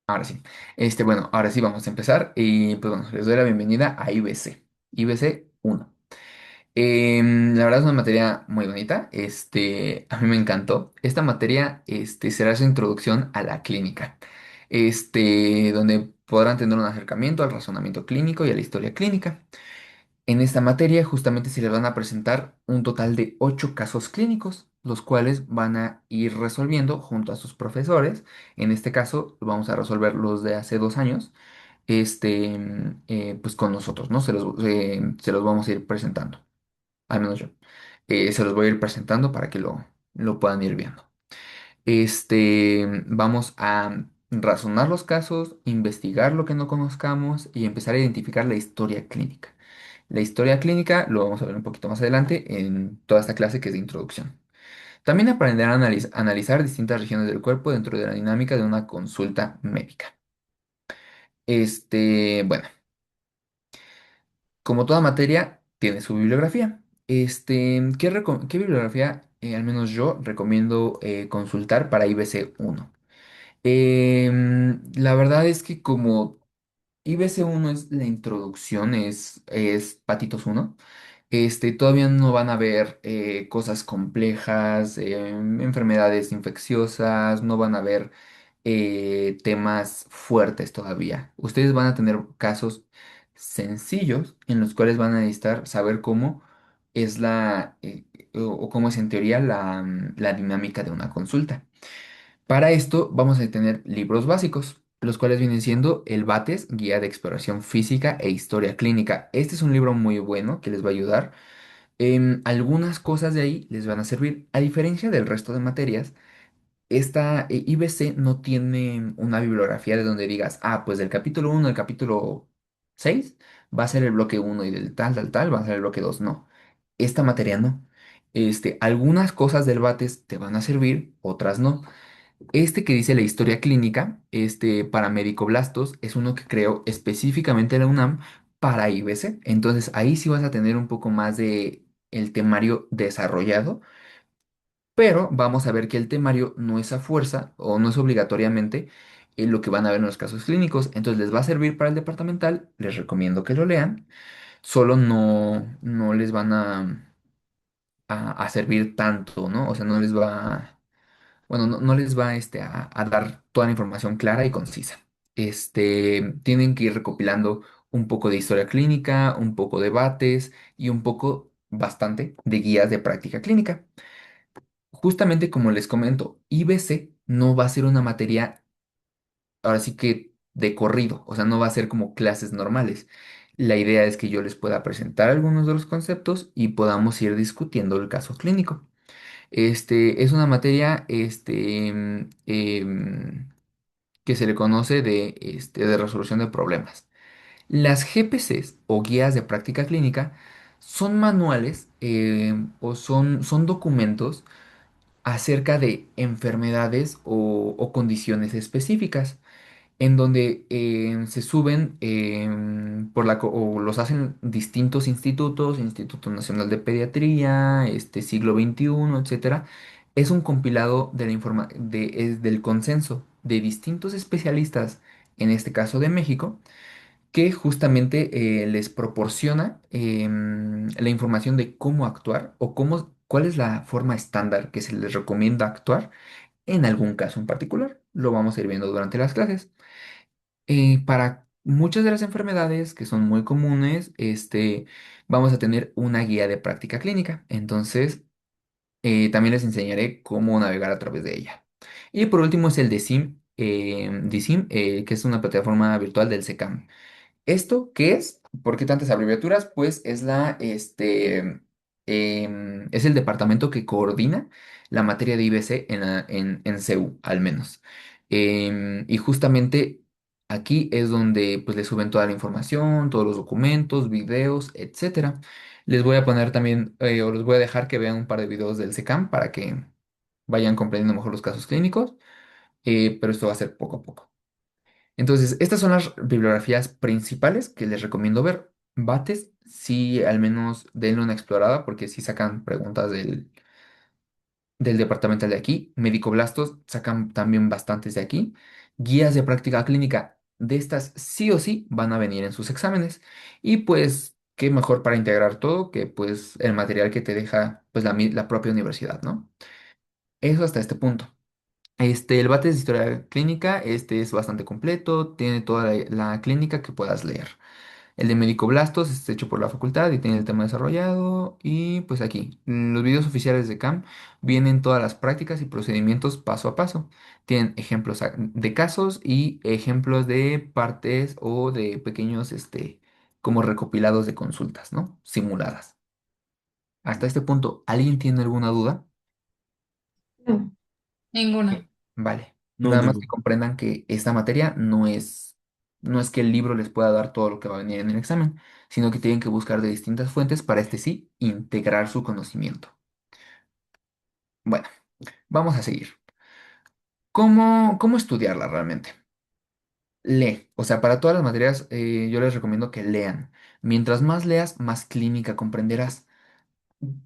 Ahora sí. Bueno, ahora sí vamos a empezar. Y pues bueno, les doy la bienvenida a IBC. IBC 1. La verdad es una materia muy bonita. A mí me encantó. Esta materia, será su introducción a la clínica. Donde podrán tener un acercamiento al razonamiento clínico y a la historia clínica. En esta materia justamente se les van a presentar un total de 8 casos clínicos, los cuales van a ir resolviendo junto a sus profesores. En este caso, vamos a resolver los de hace 2 años, pues con nosotros, ¿no? Se los vamos a ir presentando, al menos yo. Se los voy a ir presentando para que lo puedan ir viendo. Vamos a razonar los casos, investigar lo que no conozcamos y empezar a identificar la historia clínica. La historia clínica lo vamos a ver un poquito más adelante en toda esta clase que es de introducción. También aprenderán a analizar distintas regiones del cuerpo dentro de la dinámica de una consulta médica. Bueno, como toda materia, tiene su bibliografía. ¿Qué bibliografía, al menos yo, recomiendo consultar para IBC 1? La verdad es que como IBC 1 es la introducción, es Patitos 1. Todavía no van a ver cosas complejas, enfermedades infecciosas, no van a ver temas fuertes todavía. Ustedes van a tener casos sencillos en los cuales van a necesitar saber cómo es o cómo es en teoría la dinámica de una consulta. Para esto vamos a tener libros básicos, los cuales vienen siendo el BATES, Guía de Exploración Física e Historia Clínica. Este es un libro muy bueno que les va a ayudar. Algunas cosas de ahí les van a servir. A diferencia del resto de materias, esta IBC no tiene una bibliografía de donde digas, ah, pues del capítulo 1 al capítulo 6 va a ser el bloque uno y del tal, tal, tal va a ser el bloque 2. No, esta materia no. Algunas cosas del BATES te van a servir, otras no. Que dice la historia clínica, para médico-blastos, es uno que creó específicamente la UNAM para IBC. Entonces ahí sí vas a tener un poco más de el temario desarrollado, pero vamos a ver que el temario no es a fuerza o no es obligatoriamente lo que van a ver en los casos clínicos. Entonces les va a servir para el departamental, les recomiendo que lo lean, solo no les van a servir tanto, ¿no? O sea, no les va. Bueno, no les va a dar toda la información clara y concisa. Tienen que ir recopilando un poco de historia clínica, un poco de debates y un poco, bastante, de guías de práctica clínica. Justamente como les comento, IBC no va a ser una materia, ahora sí que de corrido, o sea, no va a ser como clases normales. La idea es que yo les pueda presentar algunos de los conceptos y podamos ir discutiendo el caso clínico. Es una materia que se le conoce de resolución de problemas. Las GPCs o guías de práctica clínica son manuales o son documentos acerca de enfermedades o condiciones específicas en donde se suben o los hacen distintos institutos, Instituto Nacional de Pediatría, Siglo XXI, etcétera. Es un compilado del consenso de distintos especialistas, en este caso de México, que justamente les proporciona la información de cómo actuar o cuál es la forma estándar que se les recomienda actuar en algún caso en particular. Lo vamos a ir viendo durante las clases. Para muchas de las enfermedades que son muy comunes, vamos a tener una guía de práctica clínica. Entonces, también les enseñaré cómo navegar a través de ella. Y por último es el DSIM, que es una plataforma virtual del SECAM. ¿Esto qué es? ¿Por qué tantas abreviaturas? Pues es el departamento que coordina la materia de IBC en CEU, al menos. Y justamente aquí es donde pues le suben toda la información, todos los documentos, videos, etcétera. Les voy a poner también, o les voy a dejar que vean un par de videos del SECAM para que vayan comprendiendo mejor los casos clínicos, pero esto va a ser poco a poco. Entonces, estas son las bibliografías principales que les recomiendo ver. Bates, sí, al menos denle una explorada porque sí sacan preguntas del departamental de aquí. Médico Blastos sacan también bastantes de aquí. guías de práctica clínica de estas sí o sí van a venir en sus exámenes. Y pues, qué mejor para integrar todo que pues el material que te deja pues la propia universidad, ¿no? Eso hasta este punto. El BATES de historia clínica, es bastante completo, tiene toda la clínica que puedas leer. El de Médico Blastos es hecho por la facultad y tiene el tema desarrollado. Y pues aquí, los videos oficiales de CAM vienen todas las prácticas y procedimientos paso a paso. Tienen ejemplos de casos y ejemplos de partes o de pequeños, como recopilados de consultas, ¿no? Simuladas. Hasta este punto, ¿alguien tiene alguna duda? No, Ok, ninguna. vale. No, Nada más que ninguno. comprendan que esta materia no es que el libro les pueda dar todo lo que va a venir en el examen, sino que tienen que buscar de distintas fuentes para sí integrar su conocimiento. Bueno, vamos a seguir. ¿Cómo estudiarla realmente? Lee. O sea, para todas las materias, yo les recomiendo que lean. Mientras más leas, más clínica comprenderás.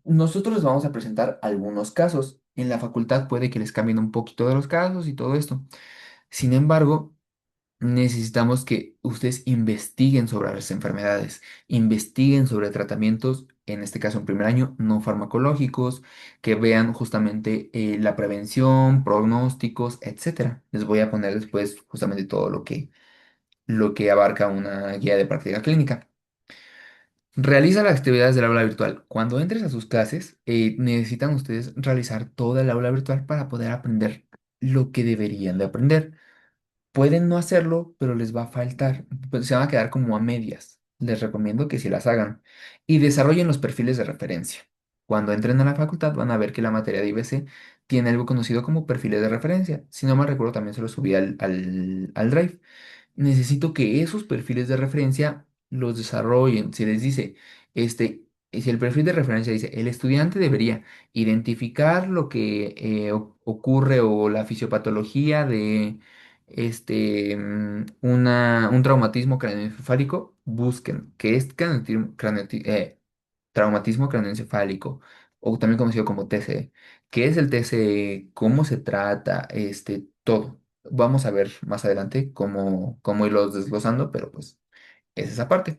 Nosotros les vamos a presentar algunos casos. En la facultad puede que les cambien un poquito de los casos y todo esto. Sin embargo, necesitamos que ustedes investiguen sobre las enfermedades, investiguen sobre tratamientos, en este caso en primer año, no farmacológicos, que vean justamente la prevención, pronósticos, etcétera. Les voy a poner después justamente todo lo que abarca una guía de práctica clínica. Realiza las actividades del aula virtual. Cuando entres a sus clases, necesitan ustedes realizar toda el aula virtual para poder aprender lo que deberían de aprender. Pueden no hacerlo, pero les va a faltar, pues, se van a quedar como a medias. Les recomiendo que sí las hagan y desarrollen los perfiles de referencia. Cuando entren a la facultad van a ver que la materia de IBC tiene algo conocido como perfiles de referencia. Si no me recuerdo, también se los subí al Drive. Necesito que esos perfiles de referencia los desarrollen. Si les dice, si el perfil de referencia dice, el estudiante debería identificar lo que ocurre o la fisiopatología de un traumatismo craneoencefálico, busquen qué es traumatismo craneoencefálico, o también conocido como TCE. ¿Qué es el TCE? ¿Cómo se trata? Todo. Vamos a ver más adelante cómo irlos desglosando, pero pues es esa parte.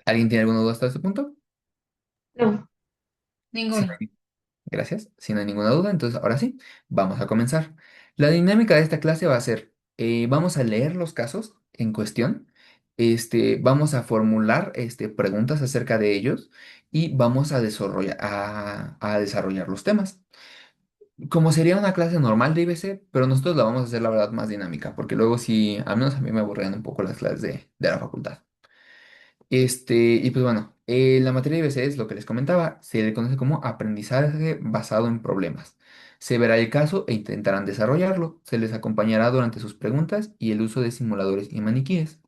¿Alguien tiene alguna duda hasta este punto? no, Si no Ninguna. hay- Gracias. Si no hay ninguna duda, entonces ahora sí, vamos a comenzar. La dinámica de esta clase va a ser, vamos a leer los casos en cuestión, vamos a formular preguntas acerca de ellos y vamos a desarrollar los temas. Como sería una clase normal de IBC, pero nosotros la vamos a hacer, la verdad, más dinámica, porque luego sí, al menos a mí me aburrían un poco las clases de la facultad. Y pues bueno, la materia de IBC es lo que les comentaba, se le conoce como aprendizaje basado en problemas. Se verá el caso e intentarán desarrollarlo, se les acompañará durante sus preguntas y el uso de simuladores y maniquíes.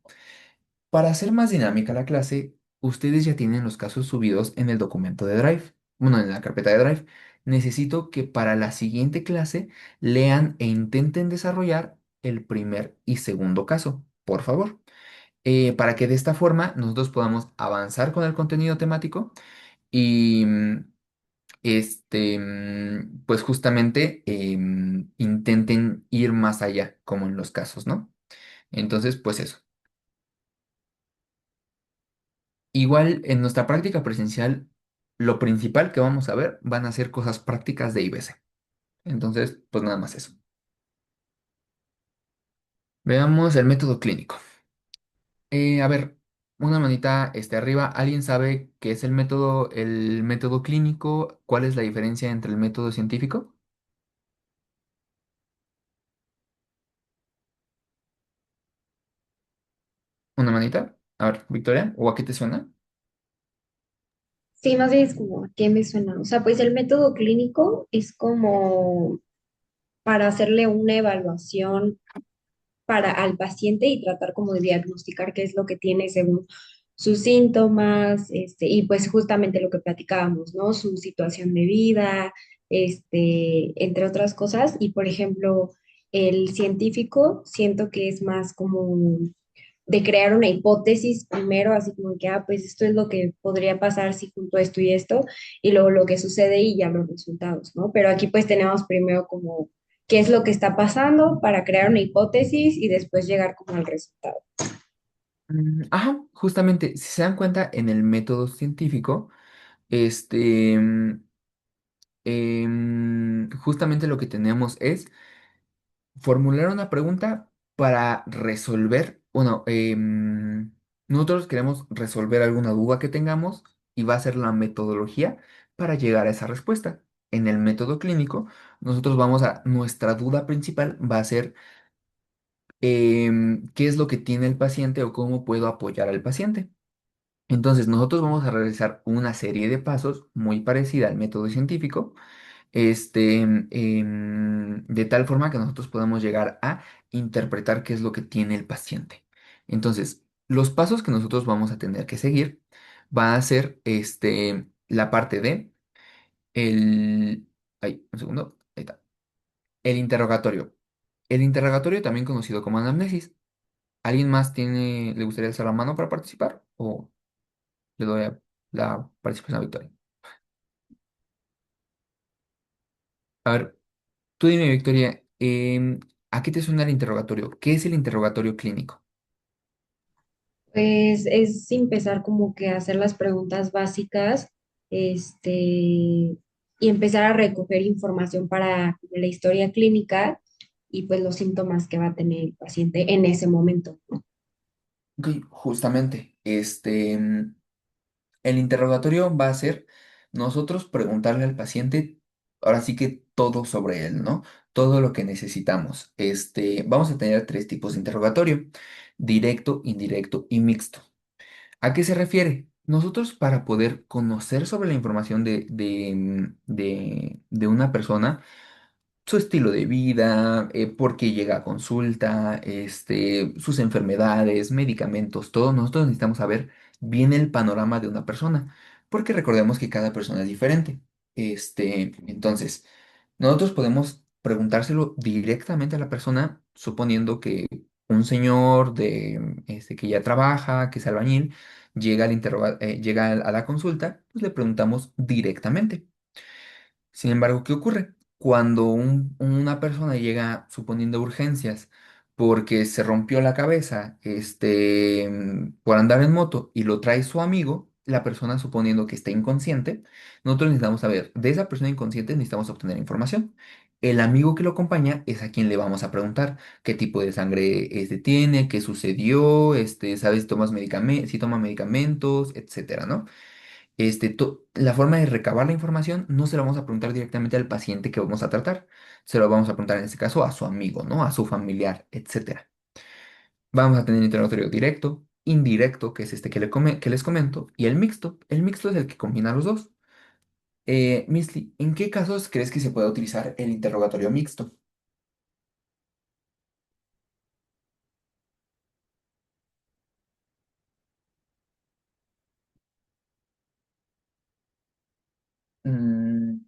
Para hacer más dinámica la clase, ustedes ya tienen los casos subidos en el documento de Drive, bueno, en la carpeta de Drive. Necesito que para la siguiente clase lean e intenten desarrollar el primer y segundo caso, por favor, para que de esta forma nosotros podamos avanzar con el contenido temático y pues justamente intenten ir más allá, como en los casos, ¿no? Entonces, pues eso. Igual en nuestra práctica presencial, lo principal que vamos a ver van a ser cosas prácticas de IBC. Entonces, pues nada más eso. Veamos el método clínico. A ver, una manita arriba. ¿Alguien sabe qué es el método clínico? ¿Cuál es la diferencia entre el método científico? Una manita. A ver, Victoria, ¿o a qué te suena? sí, más bien es como, ¿a qué me suena? O sea, pues el método clínico es como para hacerle una evaluación para al paciente y tratar como de diagnosticar qué es lo que tiene según sus síntomas, y pues justamente lo que platicábamos, ¿no? Su situación de vida, entre otras cosas. Y por ejemplo, el científico siento que es más como de crear una hipótesis primero, así como que, pues esto es lo que podría pasar si junto esto y esto, y luego lo que sucede y ya los resultados, ¿no? Pero aquí pues tenemos primero como qué es lo que está pasando para crear una hipótesis y después llegar como al resultado. Ajá, justamente, si se dan cuenta, en el método científico, este, justamente lo que tenemos es formular una pregunta para resolver, bueno, nosotros queremos resolver alguna duda que tengamos y va a ser la metodología para llegar a esa respuesta. En el método clínico, nuestra duda principal va a ser qué es lo que tiene el paciente o cómo puedo apoyar al paciente. Entonces, nosotros vamos a realizar una serie de pasos muy parecida al método científico, de tal forma que nosotros podamos llegar a interpretar qué es lo que tiene el paciente. Entonces, los pasos que nosotros vamos a tener que seguir va a ser la parte de el, ay, un segundo, ahí está, el interrogatorio. El interrogatorio, también conocido como anamnesis. ¿Alguien más le gustaría alzar la mano para participar? ¿O le doy la participación a Victoria? A ver, tú dime, Victoria, ¿a qué te suena el interrogatorio? ¿Qué es el interrogatorio clínico? Pues es empezar como que a hacer las preguntas básicas, y empezar a recoger información para como la historia clínica y pues los síntomas que va a tener el paciente en ese momento. Ok, justamente, el interrogatorio va a ser nosotros preguntarle al paciente, ahora sí que todo sobre él, ¿no? Todo lo que necesitamos. Vamos a tener tres tipos de interrogatorio: directo, indirecto y mixto. ¿A qué se refiere? Nosotros, para poder conocer sobre la información de una persona, su estilo de vida, por qué llega a consulta, sus enfermedades, medicamentos, todo, nosotros necesitamos saber bien el panorama de una persona, porque recordemos que cada persona es diferente. Entonces, nosotros podemos preguntárselo directamente a la persona, suponiendo que un señor que ya trabaja, que es albañil, llega a la consulta, pues le preguntamos directamente. Sin embargo, ¿qué ocurre? Cuando una persona llega suponiendo urgencias porque se rompió la cabeza, por andar en moto y lo trae su amigo, la persona suponiendo que está inconsciente, nosotros necesitamos saber, de esa persona inconsciente necesitamos obtener información. El amigo que lo acompaña es a quien le vamos a preguntar qué tipo de sangre tiene, qué sucedió, sabes si toma medicamentos, etcétera, ¿no? La forma de recabar la información no se la vamos a preguntar directamente al paciente que vamos a tratar, se lo vamos a preguntar en este caso a su amigo, ¿no? A su familiar, etcétera. Vamos a tener interrogatorio directo, indirecto, que es este que les comento, y el mixto. El mixto es el que combina los dos. Misty, ¿en qué casos crees que se puede utilizar el interrogatorio mixto? Mm,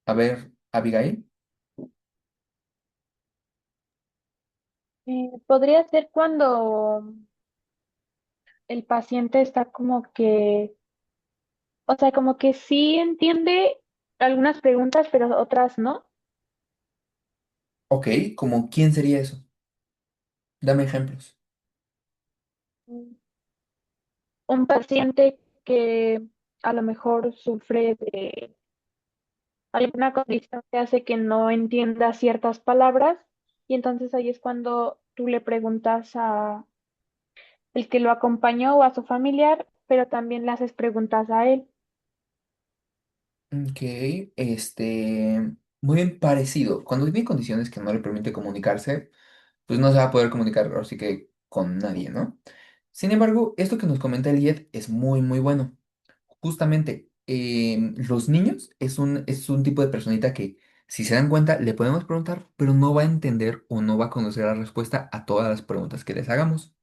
a ver, Abigail. Podría ser cuando el paciente está como que, o sea, como que sí entiende algunas preguntas, pero otras no. Ok, ¿como quién sería eso? Dame ejemplos. Mm. Un paciente que a lo mejor sufre de alguna condición que hace que no entienda ciertas palabras y entonces ahí es cuando tú le preguntas a el que lo acompañó o a su familiar, pero también le haces preguntas a él. Ok, muy bien parecido. Cuando tiene condiciones que no le permite comunicarse, pues no se va a poder comunicar, así que con nadie, ¿no? Sin embargo, esto que nos comenta Eliet es muy, muy bueno. Justamente, los niños es un tipo de personita que, si se dan cuenta, le podemos preguntar, pero no va a entender o no va a conocer la respuesta a todas las preguntas que les hagamos.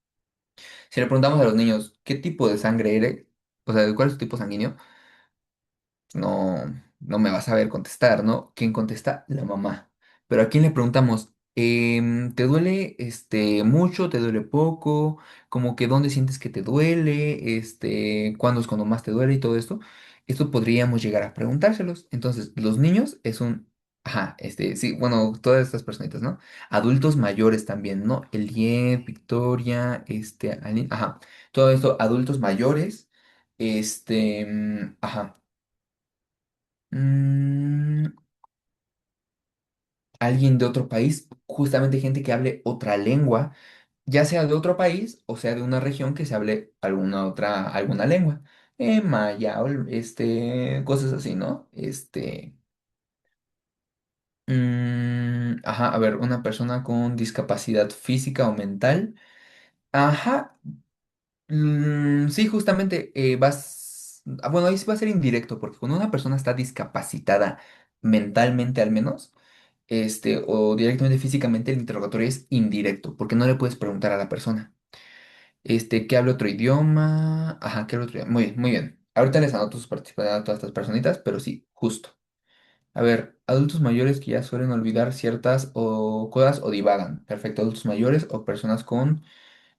Si le preguntamos a los niños, ¿qué tipo de sangre eres? O sea, ¿cuál es tu tipo sanguíneo? No me va a saber contestar, ¿no? ¿Quién contesta? La mamá. Pero a quién le preguntamos, ¿te duele mucho? ¿Te duele poco? Como que dónde sientes que te duele, cuándo es cuando más te duele y todo esto. Esto podríamos llegar a preguntárselos. Entonces, los niños es un Ajá, sí, bueno, todas estas personitas, ¿no? Adultos mayores también, ¿no? Eliet, Victoria, ajá, todo esto, adultos mayores, ajá, mm, alguien de otro país, justamente gente que hable otra lengua, ya sea de otro país o sea de una región que se hable alguna lengua, maya, cosas así, ¿no? Ajá, a ver, una persona con discapacidad física o mental. Ajá, sí, justamente bueno, ahí sí va a ser indirecto, porque cuando una persona está discapacitada mentalmente al menos, o directamente físicamente, el interrogatorio es indirecto, porque no le puedes preguntar a la persona, ¿qué habla otro idioma? Ajá, ¿qué habla otro idioma? Muy bien, muy bien. Ahorita les anoto sus participaciones a todas estas personitas, pero sí, justo. A ver, adultos mayores que ya suelen olvidar ciertas cosas o divagan. Perfecto, adultos mayores o personas con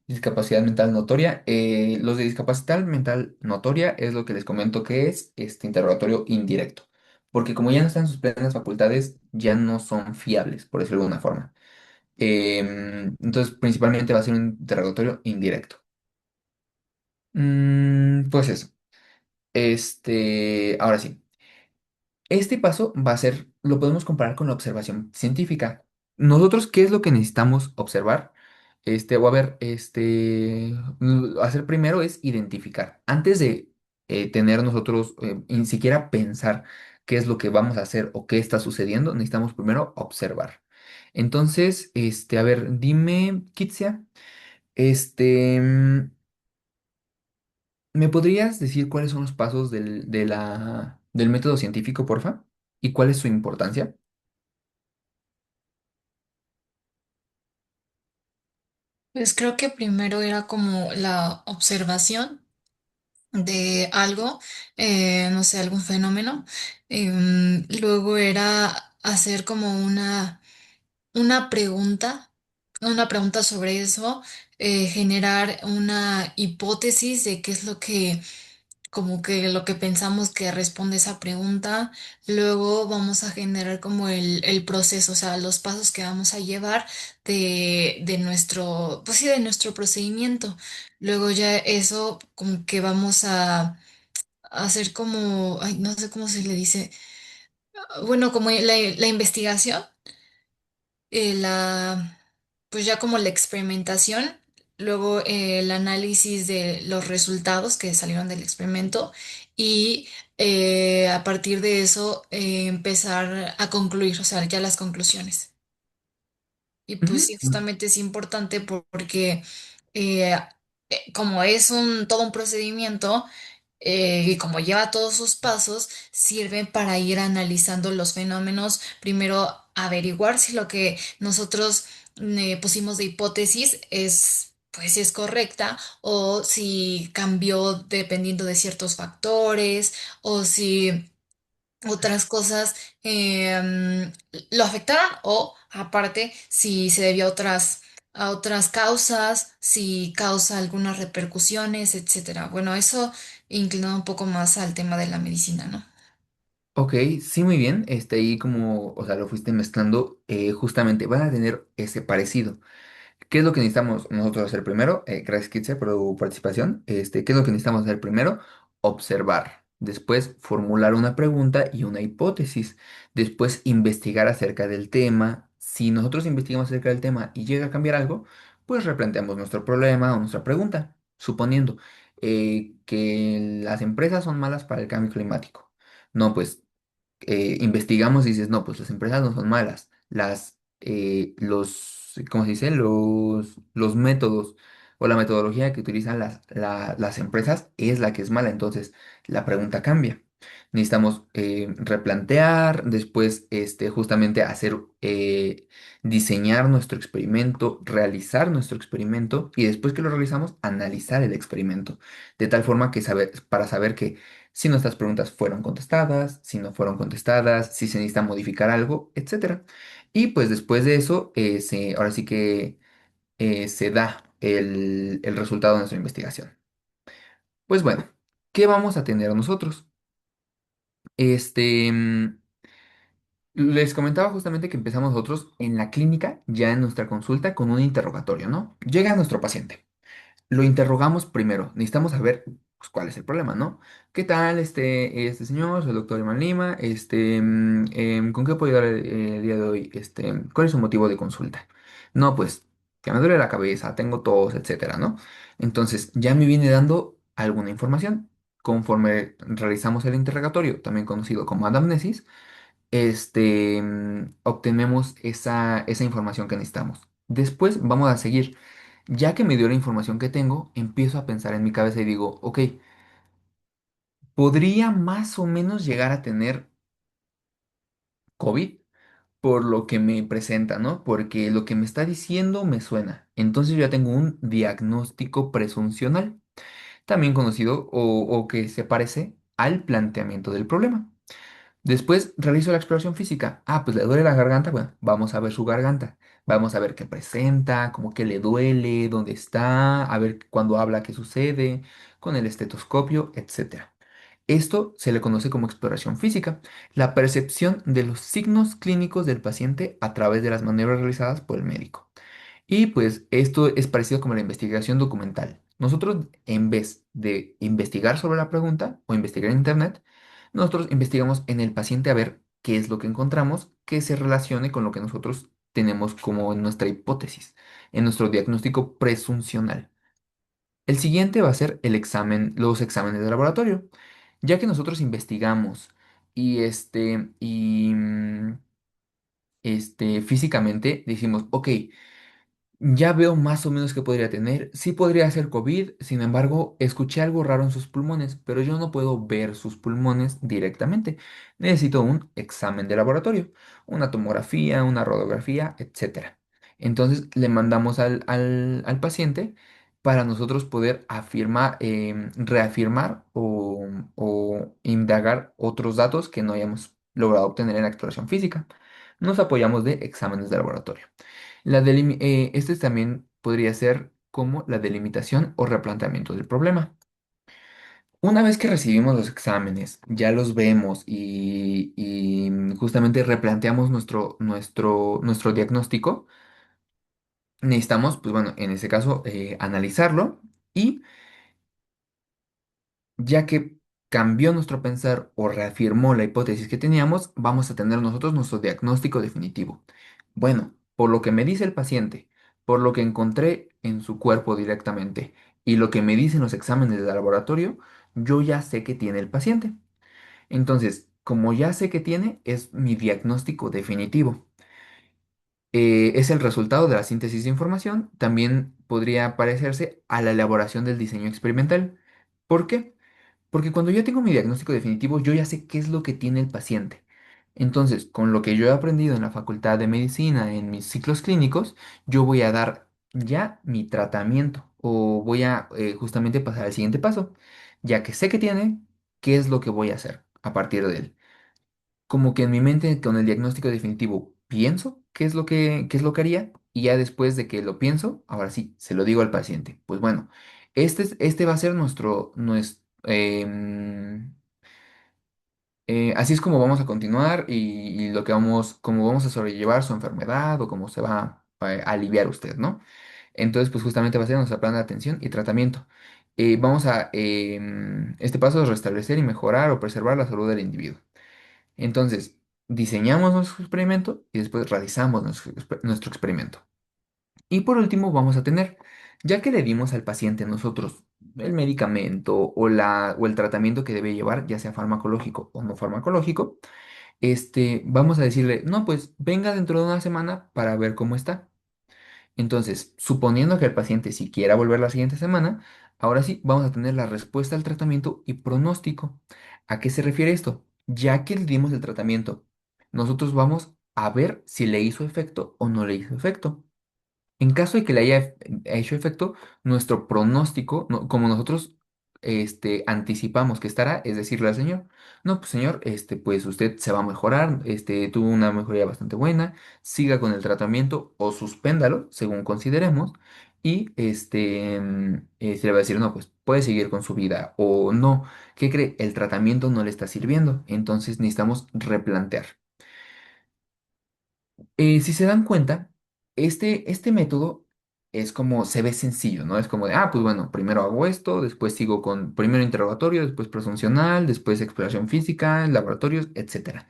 discapacidad mental notoria. Los de discapacidad mental notoria es lo que les comento que es este interrogatorio indirecto. Porque como ya no están en sus plenas facultades, ya no son fiables, por decirlo de alguna forma. Entonces, principalmente va a ser un interrogatorio indirecto. Pues eso. Ahora sí. Este paso va a ser, lo podemos comparar con la observación científica. Nosotros, ¿qué es lo que necesitamos observar? O a ver, hacer primero es identificar. Antes de tener nosotros, ni siquiera pensar qué es lo que vamos a hacer o qué está sucediendo, necesitamos primero observar. Entonces, a ver, dime, Kitsia, este, mm, ¿me podrías decir cuáles son los pasos del método científico, porfa? ¿Y cuál es su importancia? Pues creo que primero era como la observación de algo, no sé, algún fenómeno. Luego era hacer como una pregunta sobre eso, generar una hipótesis de qué es lo que como que lo que pensamos que responde esa pregunta, luego vamos a generar como el proceso, o sea, los pasos que vamos a llevar de nuestro, pues sí, de nuestro procedimiento. Luego ya eso como que vamos a hacer como, ay, no sé cómo se le dice, bueno, como la investigación, la, pues ya como la experimentación, luego el análisis de los resultados que salieron del experimento y a partir de eso empezar a concluir, o sea, ya las conclusiones. Y pues Ujú. sí, justamente es importante porque eh, como es todo un procedimiento, y como lleva todos sus pasos, sirve para ir analizando los fenómenos, primero averiguar si lo que nosotros pusimos de hipótesis es, pues, si es correcta o si cambió dependiendo de ciertos factores o si otras cosas lo afectaron o aparte si se debió a otras causas, si causa algunas repercusiones, etcétera. Bueno, eso inclinado un poco más al tema de la medicina, ¿no? Ok, sí, muy bien. Ahí como, o sea, lo fuiste mezclando, justamente van a tener ese parecido. ¿Qué es lo que necesitamos nosotros hacer primero? Gracias, Kitsia, por tu participación. ¿Qué es lo que necesitamos hacer primero? Observar. Después, formular una pregunta y una hipótesis. Después, investigar acerca del tema. Si nosotros investigamos acerca del tema y llega a cambiar algo, pues replanteamos nuestro problema o nuestra pregunta, suponiendo que las empresas son malas para el cambio climático. No, pues investigamos y dices, no, pues las empresas no son malas, ¿cómo se dice? Los métodos o la metodología que utilizan las empresas es la que es mala, entonces la pregunta cambia. Necesitamos replantear, después justamente diseñar nuestro experimento, realizar nuestro experimento y después que lo realizamos, analizar el experimento, de tal forma que para saber que si nuestras preguntas fueron contestadas, si no fueron contestadas, si se necesita modificar algo, etcétera. Y pues después de eso, ahora sí que se da el resultado de nuestra investigación. Pues bueno, ¿qué vamos a tener nosotros? Este, mm, Les comentaba justamente que empezamos nosotros en la clínica, ya en nuestra consulta, con un interrogatorio, ¿no? Llega nuestro paciente. Lo interrogamos primero. Necesitamos saber pues, cuál es el problema, ¿no? ¿Qué tal este señor, soy el doctor Iman Lima? ¿Con qué puedo ayudar el día de hoy? ¿Cuál es su motivo de consulta? No, pues, que me duele la cabeza, tengo tos, etcétera, ¿no? Entonces, ya me viene dando alguna información. Conforme realizamos el interrogatorio, también conocido como anamnesis, obtenemos esa información que necesitamos. Después vamos a seguir. Ya que me dio la información que tengo, empiezo a pensar en mi cabeza y digo, ok, podría más o menos llegar a tener COVID por lo que me presenta, ¿no? Porque lo que me está diciendo me suena. Entonces yo ya tengo un diagnóstico presuncional, también conocido o que se parece al planteamiento del problema. Después realizo la exploración física. Ah, pues le duele la garganta. Bueno, vamos a ver su garganta. Vamos a ver qué presenta, cómo que le duele, dónde está, a ver cuando habla qué sucede, con el estetoscopio, etcétera. Esto se le conoce como exploración física, la percepción de los signos clínicos del paciente a través de las maniobras realizadas por el médico. Y pues esto es parecido como la investigación documental. Nosotros, en vez de investigar sobre la pregunta o investigar en internet, nosotros investigamos en el paciente a ver qué es lo que encontramos que se relacione con lo que nosotros tenemos como en nuestra hipótesis, en nuestro diagnóstico presuncional. El siguiente va a ser el examen, los exámenes de laboratorio, ya que nosotros investigamos y físicamente decimos, ok, ya veo más o menos qué podría tener. Sí podría ser COVID, sin embargo, escuché algo raro en sus pulmones, pero yo no puedo ver sus pulmones directamente. Necesito un examen de laboratorio, una tomografía, una radiografía, etcétera. Entonces le mandamos al paciente para nosotros poder afirmar, reafirmar o indagar otros datos que no hayamos logrado obtener en la exploración física. Nos apoyamos de exámenes de laboratorio. Este también podría ser como la delimitación o replanteamiento del problema. Una vez que recibimos los exámenes, ya los vemos y justamente replanteamos nuestro diagnóstico, necesitamos, pues bueno, en ese caso, analizarlo y ya que cambió nuestro pensar o reafirmó la hipótesis que teníamos, vamos a tener nosotros nuestro diagnóstico definitivo. Bueno, por lo que me dice el paciente, por lo que encontré en su cuerpo directamente y lo que me dicen los exámenes de laboratorio, yo ya sé que tiene el paciente. Entonces, como ya sé que tiene, es mi diagnóstico definitivo. Es el resultado de la síntesis de información. También podría parecerse a la elaboración del diseño experimental. ¿Por qué? Porque cuando yo tengo mi diagnóstico definitivo, yo ya sé qué es lo que tiene el paciente. Entonces, con lo que yo he aprendido en la Facultad de Medicina, en mis ciclos clínicos, yo voy a dar ya mi tratamiento o voy a justamente pasar al siguiente paso. Ya que sé que tiene, ¿qué es lo que voy a hacer a partir de él? Como que en mi mente, con el diagnóstico definitivo, pienso qué es lo que haría y ya después de que lo pienso, ahora sí, se lo digo al paciente. Pues bueno, este va a ser así es como vamos a continuar y lo que cómo vamos a sobrellevar su enfermedad o cómo se va a aliviar usted, ¿no? Entonces, pues justamente va a ser nuestro plan de atención y tratamiento. Este paso es restablecer y mejorar o preservar la salud del individuo. Entonces, diseñamos nuestro experimento y después realizamos nuestro experimento. Y por último, vamos a tener, ya que le dimos al paciente nosotros el medicamento o el tratamiento que debe llevar, ya sea farmacológico o no farmacológico, vamos a decirle, no, pues venga dentro de una semana para ver cómo está. Entonces, suponiendo que el paciente si quiera volver la siguiente semana, ahora sí vamos a tener la respuesta al tratamiento y pronóstico. ¿A qué se refiere esto? Ya que le dimos el tratamiento, nosotros vamos a ver si le hizo efecto o no le hizo efecto. En caso de que le haya hecho efecto, nuestro pronóstico, como nosotros anticipamos que estará, es decirle al señor, no, pues señor, pues usted se va a mejorar, tuvo una mejoría bastante buena, siga con el tratamiento o suspéndalo, según consideremos, y se le va a decir, no, pues puede seguir con su vida, o no, ¿qué cree? El tratamiento no le está sirviendo, entonces necesitamos replantear. Si se dan cuenta, este método es como, se ve sencillo, ¿no? Es como de, pues bueno, primero hago esto, después sigo con primero interrogatorio, después presuncional, después exploración física, laboratorios, etcétera.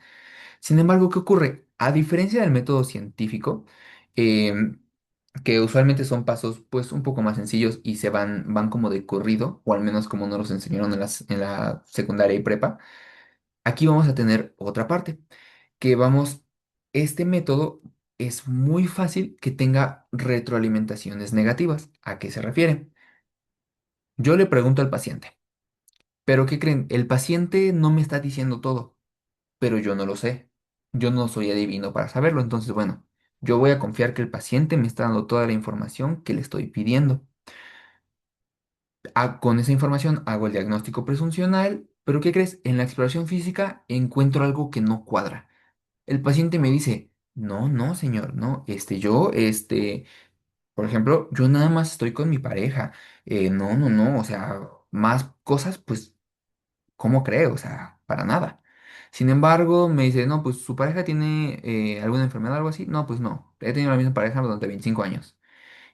Sin embargo, ¿qué ocurre? A diferencia del método científico, em, que usualmente son pasos pues un poco más sencillos y van como de corrido, o al menos como nos los enseñaron en la secundaria y prepa, aquí vamos a tener otra parte, que vamos, este método es muy fácil que tenga retroalimentaciones negativas. ¿A qué se refiere? Yo le pregunto al paciente, ¿pero qué creen? El paciente no me está diciendo todo, pero yo no lo sé. Yo no soy adivino para saberlo, entonces bueno, yo voy a confiar que el paciente me está dando toda la información que le estoy pidiendo. Con esa información hago el diagnóstico presuncional, pero ¿qué crees? En la exploración física encuentro algo que no cuadra. El paciente me dice, no, no, señor, no, por ejemplo, yo nada más estoy con mi pareja. No, no, no, o sea, más cosas, pues, ¿cómo cree? O sea, para nada. Sin embargo, me dice, no, pues su pareja tiene alguna enfermedad o algo así. No, pues no, he tenido la misma pareja durante 25 años.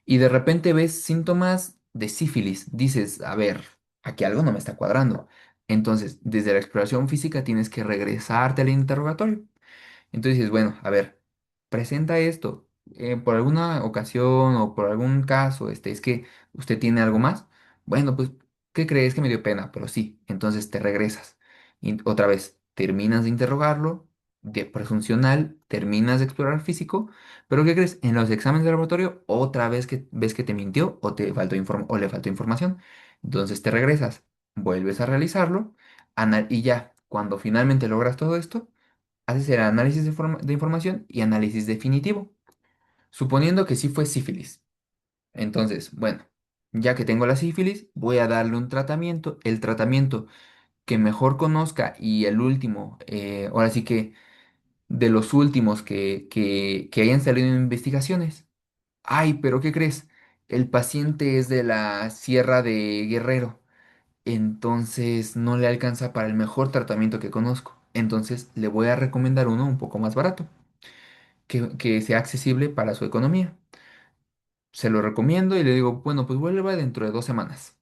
Y de repente ves síntomas de sífilis. Dices, a ver, aquí algo no me está cuadrando. Entonces, desde la exploración física tienes que regresarte al interrogatorio. Entonces dices, bueno, a ver, presenta esto. Por alguna ocasión o por algún caso, es que usted tiene algo más. Bueno, pues, ¿qué crees que me dio pena? Pero sí, entonces te regresas. Y otra vez, terminas de interrogarlo, de presuncional, terminas de explorar físico, pero ¿qué crees? En los exámenes de laboratorio, otra vez que ves que te mintió o te faltó o le faltó información. Entonces te regresas, vuelves a realizarlo, y ya, cuando finalmente logras todo esto, haces el análisis de información y análisis definitivo, suponiendo que sí fue sífilis. Entonces, bueno, ya que tengo la sífilis, voy a darle un tratamiento, el tratamiento que mejor conozca y el último, ahora sí que de los últimos que hayan salido en investigaciones. Ay, pero ¿qué crees? El paciente es de la Sierra de Guerrero, entonces no le alcanza para el mejor tratamiento que conozco. Entonces le voy a recomendar uno un poco más barato, que sea accesible para su economía. Se lo recomiendo y le digo, bueno, pues vuelva dentro de 2 semanas.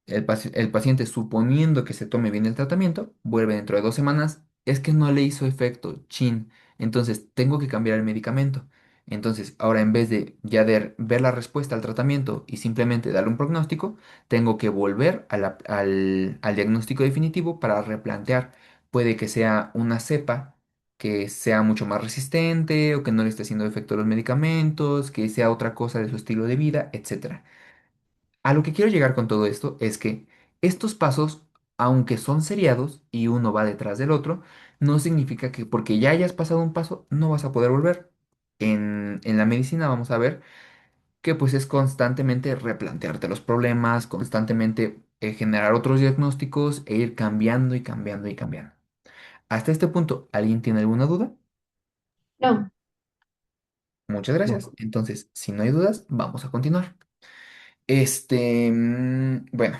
El paciente, suponiendo que se tome bien el tratamiento, vuelve dentro de 2 semanas. Es que no le hizo efecto, chin. Entonces tengo que cambiar el medicamento. Entonces, ahora en vez de ya ver la respuesta al tratamiento y simplemente darle un pronóstico, tengo que volver al diagnóstico definitivo para replantear. Puede que sea una cepa que sea mucho más resistente o que no le esté haciendo efecto los medicamentos, que sea otra cosa de su estilo de vida, etcétera. A lo que quiero llegar con todo esto es que estos pasos, aunque son seriados y uno va detrás del otro, no significa que porque ya hayas pasado un paso no vas a poder volver. En la medicina vamos a ver que pues es constantemente replantearte los problemas, constantemente generar otros diagnósticos e ir cambiando y cambiando y cambiando. Hasta este punto, ¿alguien tiene alguna duda? No, Muchas gracias. Entonces, si no hay dudas, vamos a continuar. Bueno.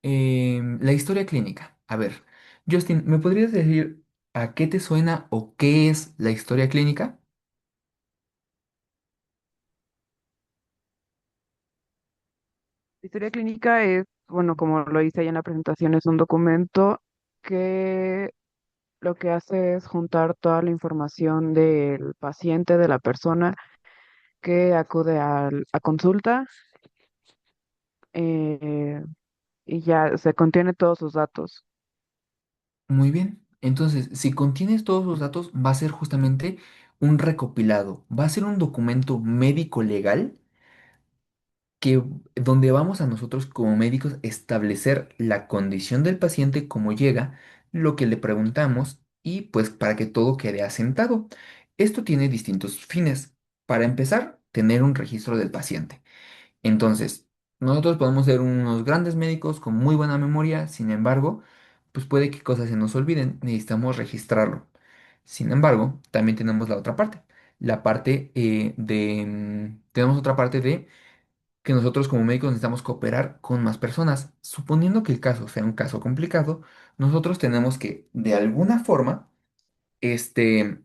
La historia clínica. A ver, Justin, ¿me podrías decir a qué te suena o qué es la historia clínica? La historia clínica es, bueno, como lo hice ahí en la presentación, es un documento que lo que hace es juntar toda la información del paciente, de la persona que acude a consulta, eh, y ya se contiene todos sus datos. Muy bien. Entonces, si contienes todos los datos, va a ser justamente un recopilado, va a ser un documento médico legal que donde vamos a nosotros como médicos establecer la condición del paciente, cómo llega, lo que le preguntamos y pues para que todo quede asentado. Esto tiene distintos fines. Para empezar, tener un registro del paciente. Entonces, nosotros podemos ser unos grandes médicos con muy buena memoria, sin embargo, pues puede que cosas se nos olviden, necesitamos registrarlo. Sin embargo, también tenemos la otra parte, la parte tenemos otra parte de que nosotros como médicos necesitamos cooperar con más personas. Suponiendo que el caso sea un caso complicado, nosotros tenemos que, de alguna forma, este,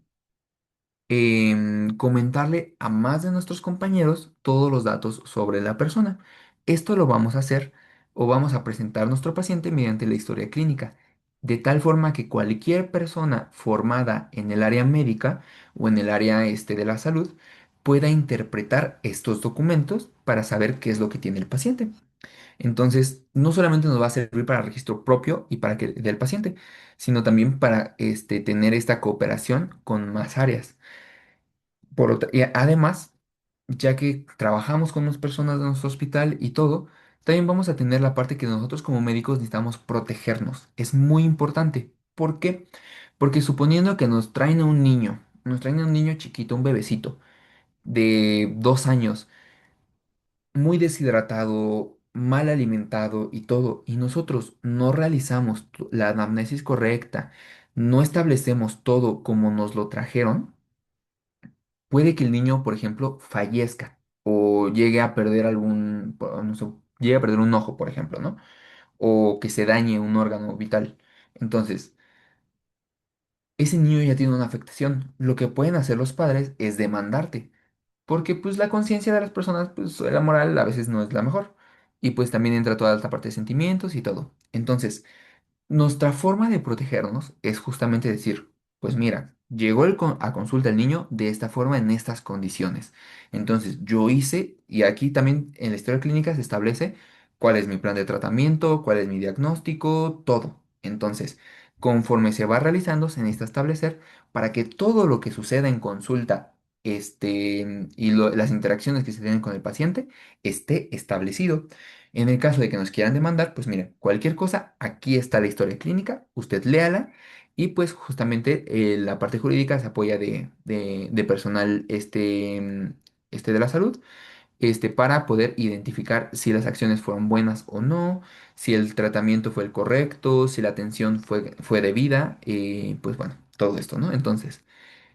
comentarle a más de nuestros compañeros todos los datos sobre la persona. Esto lo vamos a hacer o vamos a presentar a nuestro paciente mediante la historia clínica, de tal forma que cualquier persona formada en el área médica o en el área de la salud pueda interpretar estos documentos para saber qué es lo que tiene el paciente. Entonces, no solamente nos va a servir para registro propio y para que del paciente, sino también para tener esta cooperación con más áreas. Y además, ya que trabajamos con las personas de nuestro hospital y todo, también vamos a tener la parte que nosotros como médicos necesitamos protegernos. Es muy importante. ¿Por qué? Porque suponiendo que nos traen a un niño chiquito, un bebecito de 2 años, muy deshidratado, mal alimentado y todo, y nosotros no realizamos la anamnesis correcta, no establecemos todo como nos lo trajeron, puede que el niño, por ejemplo, fallezca o llegue a perder no sé, llegue a perder un ojo, por ejemplo, ¿no? O que se dañe un órgano vital. Entonces, ese niño ya tiene una afectación. Lo que pueden hacer los padres es demandarte, porque pues la conciencia de las personas, pues la moral a veces no es la mejor. Y pues también entra toda esta parte de sentimientos y todo. Entonces, nuestra forma de protegernos es justamente decir, pues mira, llegó a consulta el niño de esta forma, en estas condiciones. Entonces, yo hice, y aquí también en la historia clínica se establece cuál es mi plan de tratamiento, cuál es mi diagnóstico, todo. Entonces, conforme se va realizando, se necesita establecer para que todo lo que suceda en consulta, las interacciones que se tienen con el paciente esté establecido. En el caso de que nos quieran demandar, pues mira, cualquier cosa, aquí está la historia clínica, usted léala y pues justamente la parte jurídica se apoya de personal de la salud para poder identificar si las acciones fueron buenas o no, si el tratamiento fue el correcto, si la atención fue debida, pues bueno, todo esto, ¿no? Entonces...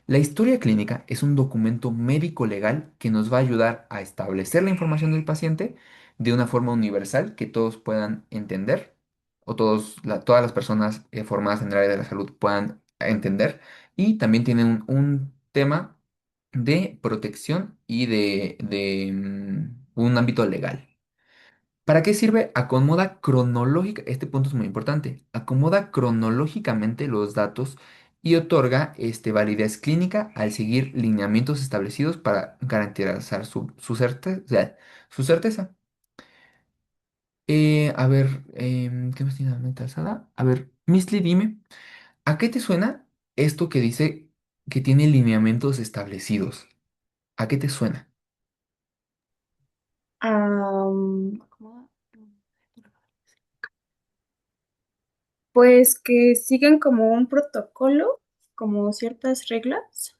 La historia clínica es un documento médico legal que nos va a ayudar a establecer la información del paciente de una forma universal que todos puedan entender o todas las personas formadas en el área de la salud puedan entender. Y también tiene un tema de protección y de un ámbito legal. ¿Para qué sirve? Acomoda cronológica, este punto es muy importante, acomoda cronológicamente los datos y otorga validez clínica al seguir lineamientos establecidos para garantizar su certeza. A ver, ¿qué más tiene la mente alzada? A ver, Misty, dime, ¿a qué te suena esto que dice que tiene lineamientos establecidos? ¿A qué te suena? ¿Cómo? Pues que siguen como un protocolo, como ciertas reglas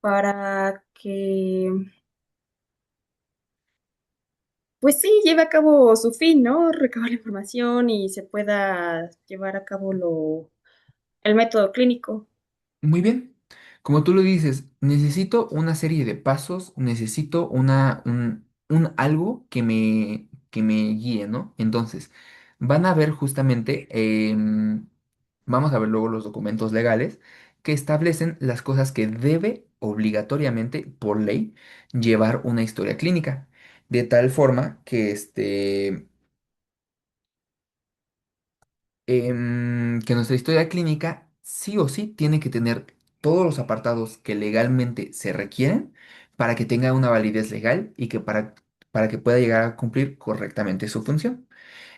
para que, pues sí, lleve a cabo su fin, ¿no? Recabar la información y se pueda llevar a cabo el método clínico. Muy bien. Como tú lo dices, necesito una serie de pasos, necesito un algo que me guíe, ¿no? Entonces, van a ver justamente, vamos a ver luego los documentos legales que establecen las cosas que debe obligatoriamente, por ley, llevar una historia clínica. De tal forma que que nuestra historia clínica sí o sí tiene que tener todos los apartados que legalmente se requieren para que tenga una validez legal y para que pueda llegar a cumplir correctamente su función.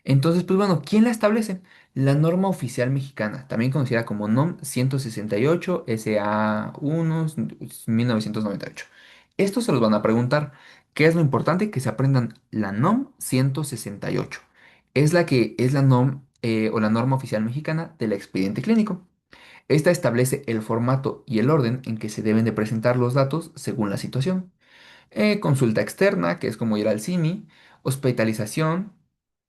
Entonces, pues bueno, ¿quién la establece? La norma oficial mexicana, también conocida como NOM 168 SA1 1998. Esto se los van a preguntar. ¿Qué es lo importante? Que se aprendan la NOM 168. Es la NOM o la norma oficial mexicana del expediente clínico. Esta establece el formato y el orden en que se deben de presentar los datos según la situación. Consulta externa, que es como ir al CIMI, hospitalización,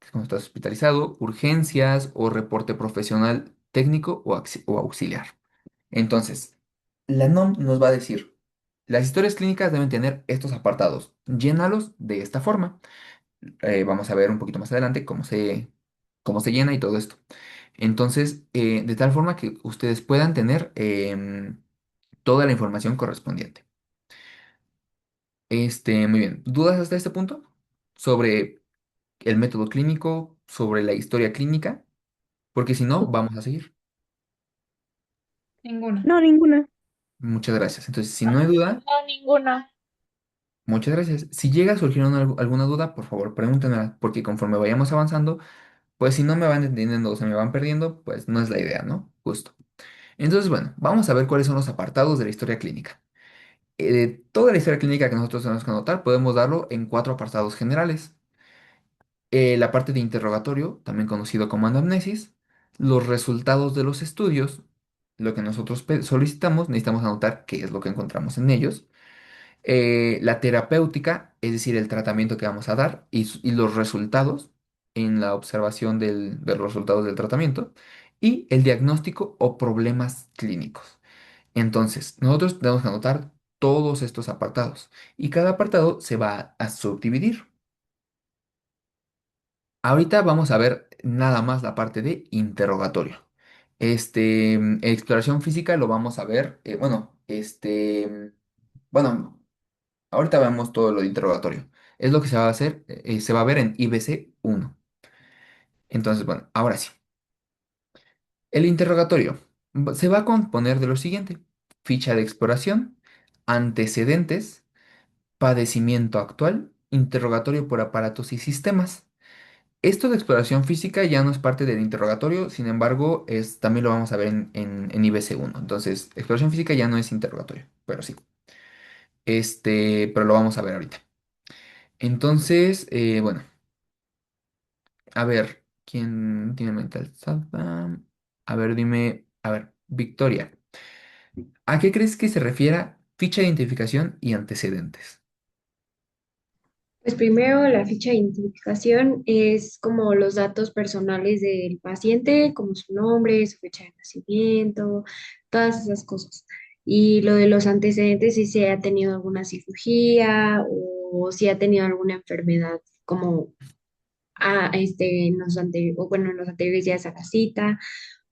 que es cuando estás hospitalizado, urgencias o reporte profesional técnico o auxiliar. Entonces, la NOM nos va a decir, las historias clínicas deben tener estos apartados, llénalos de esta forma. Vamos a ver un poquito más adelante cómo se llena y todo esto. Entonces, de tal forma que ustedes puedan tener toda la información correspondiente. Muy bien. ¿Dudas hasta este punto? Sobre el método clínico, sobre la historia clínica, porque si no, vamos a seguir. Ninguna. No, ninguna. Muchas gracias. Entonces, si No, no hay duda, no, ninguna. muchas gracias. Si llega a surgir alguna duda, por favor, pregúntenmela, porque conforme vayamos avanzando, pues si no me van entendiendo o se me van perdiendo, pues no es la idea, ¿no? Justo. Entonces, bueno, vamos a ver cuáles son los apartados de la historia clínica. Toda la historia clínica que nosotros tenemos que anotar, podemos darlo en cuatro apartados generales. La parte de interrogatorio, también conocido como anamnesis, los resultados de los estudios, lo que nosotros solicitamos, necesitamos anotar qué es lo que encontramos en ellos. La terapéutica, es decir, el tratamiento que vamos a dar y los resultados en la observación de los resultados del tratamiento. Y el diagnóstico o problemas clínicos. Entonces, nosotros tenemos que anotar todos estos apartados y cada apartado se va a subdividir. Ahorita vamos a ver nada más la parte de interrogatorio. Exploración física lo vamos a ver, bueno, ahorita vemos todo lo de interrogatorio. Es lo que se va a hacer, se va a ver en IBC 1. Entonces, bueno, ahora sí. El interrogatorio se va a componer de lo siguiente: ficha de exploración, antecedentes, padecimiento actual, interrogatorio por aparatos y sistemas. Esto de exploración física ya no es parte del interrogatorio, sin embargo, también lo vamos a ver en IBC 1. Entonces, exploración física ya no es interrogatorio, pero sí. Pero lo vamos a ver ahorita. Entonces, bueno, a ver, ¿quién tiene mental salva? A ver, dime, a ver, Victoria, ¿a qué crees que se refiera ficha de identificación y antecedentes? Pues primero la ficha de identificación es como los datos personales del paciente, como su nombre, su fecha de nacimiento, todas esas cosas. Y lo de los antecedentes, si se ha tenido alguna cirugía o si ha tenido alguna enfermedad como en los anteriores días a la cita,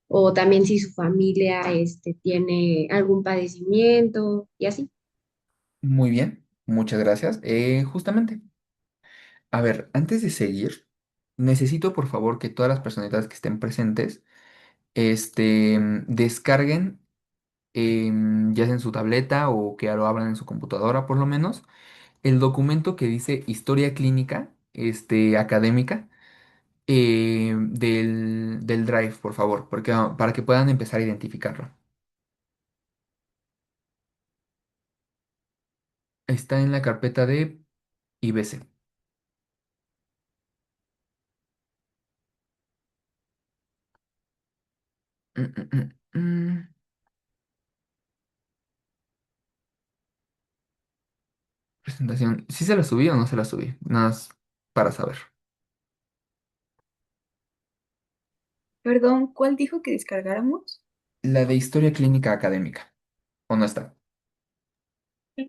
o también si su familia tiene algún padecimiento y así. Muy bien, muchas gracias. Justamente, a ver, antes de seguir, necesito por favor que todas las personitas que estén presentes, descarguen, ya sea en su tableta o que lo abran en su computadora por lo menos, el documento que dice historia clínica, académica, del Drive, por favor, porque, para que puedan empezar a identificarlo. Está en la carpeta de IBC. Mm, mm, mm, mm. Presentación. ¿Sí se la subí o no se la subí? Nada más para saber. Perdón, ¿cuál dijo que descargáramos? La de historia clínica académica. ¿O no está?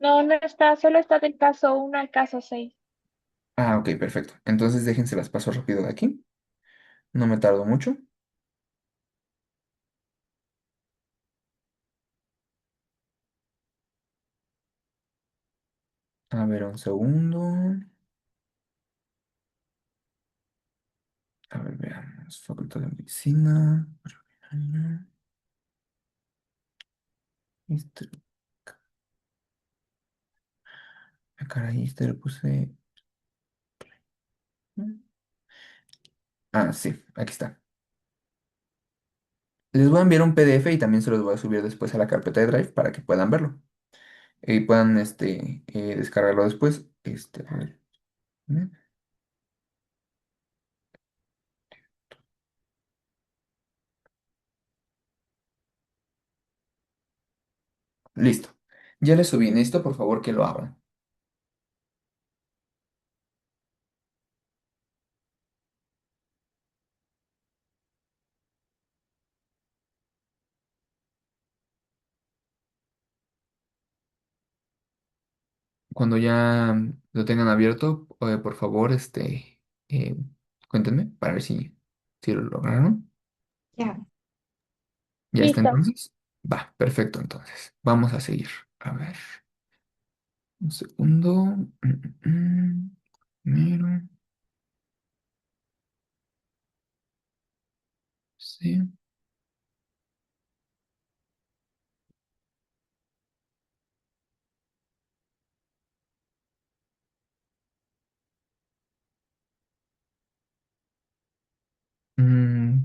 No, no está, solo está del caso 1 al caso 6. Ah, ok, perfecto. Entonces déjense las paso rápido de aquí. No me tardo mucho. A ver, un segundo. A ver, veamos. Facultad de Medicina. Historia. Ah, caray, lo puse. Ah, sí, aquí está. Les voy a enviar un PDF y también se los voy a subir después a la carpeta de Drive para que puedan verlo. Y puedan descargarlo después. A ver. ¿eh? Listo. Ya les subí. Necesito por favor que lo abran. Cuando ya lo tengan abierto, por favor, eh, cuéntenme para ver si lo lograron. Ya. ¿Ya está Listo. entonces? Va, perfecto, entonces. Vamos a seguir. A ver, un segundo. Primero, sí.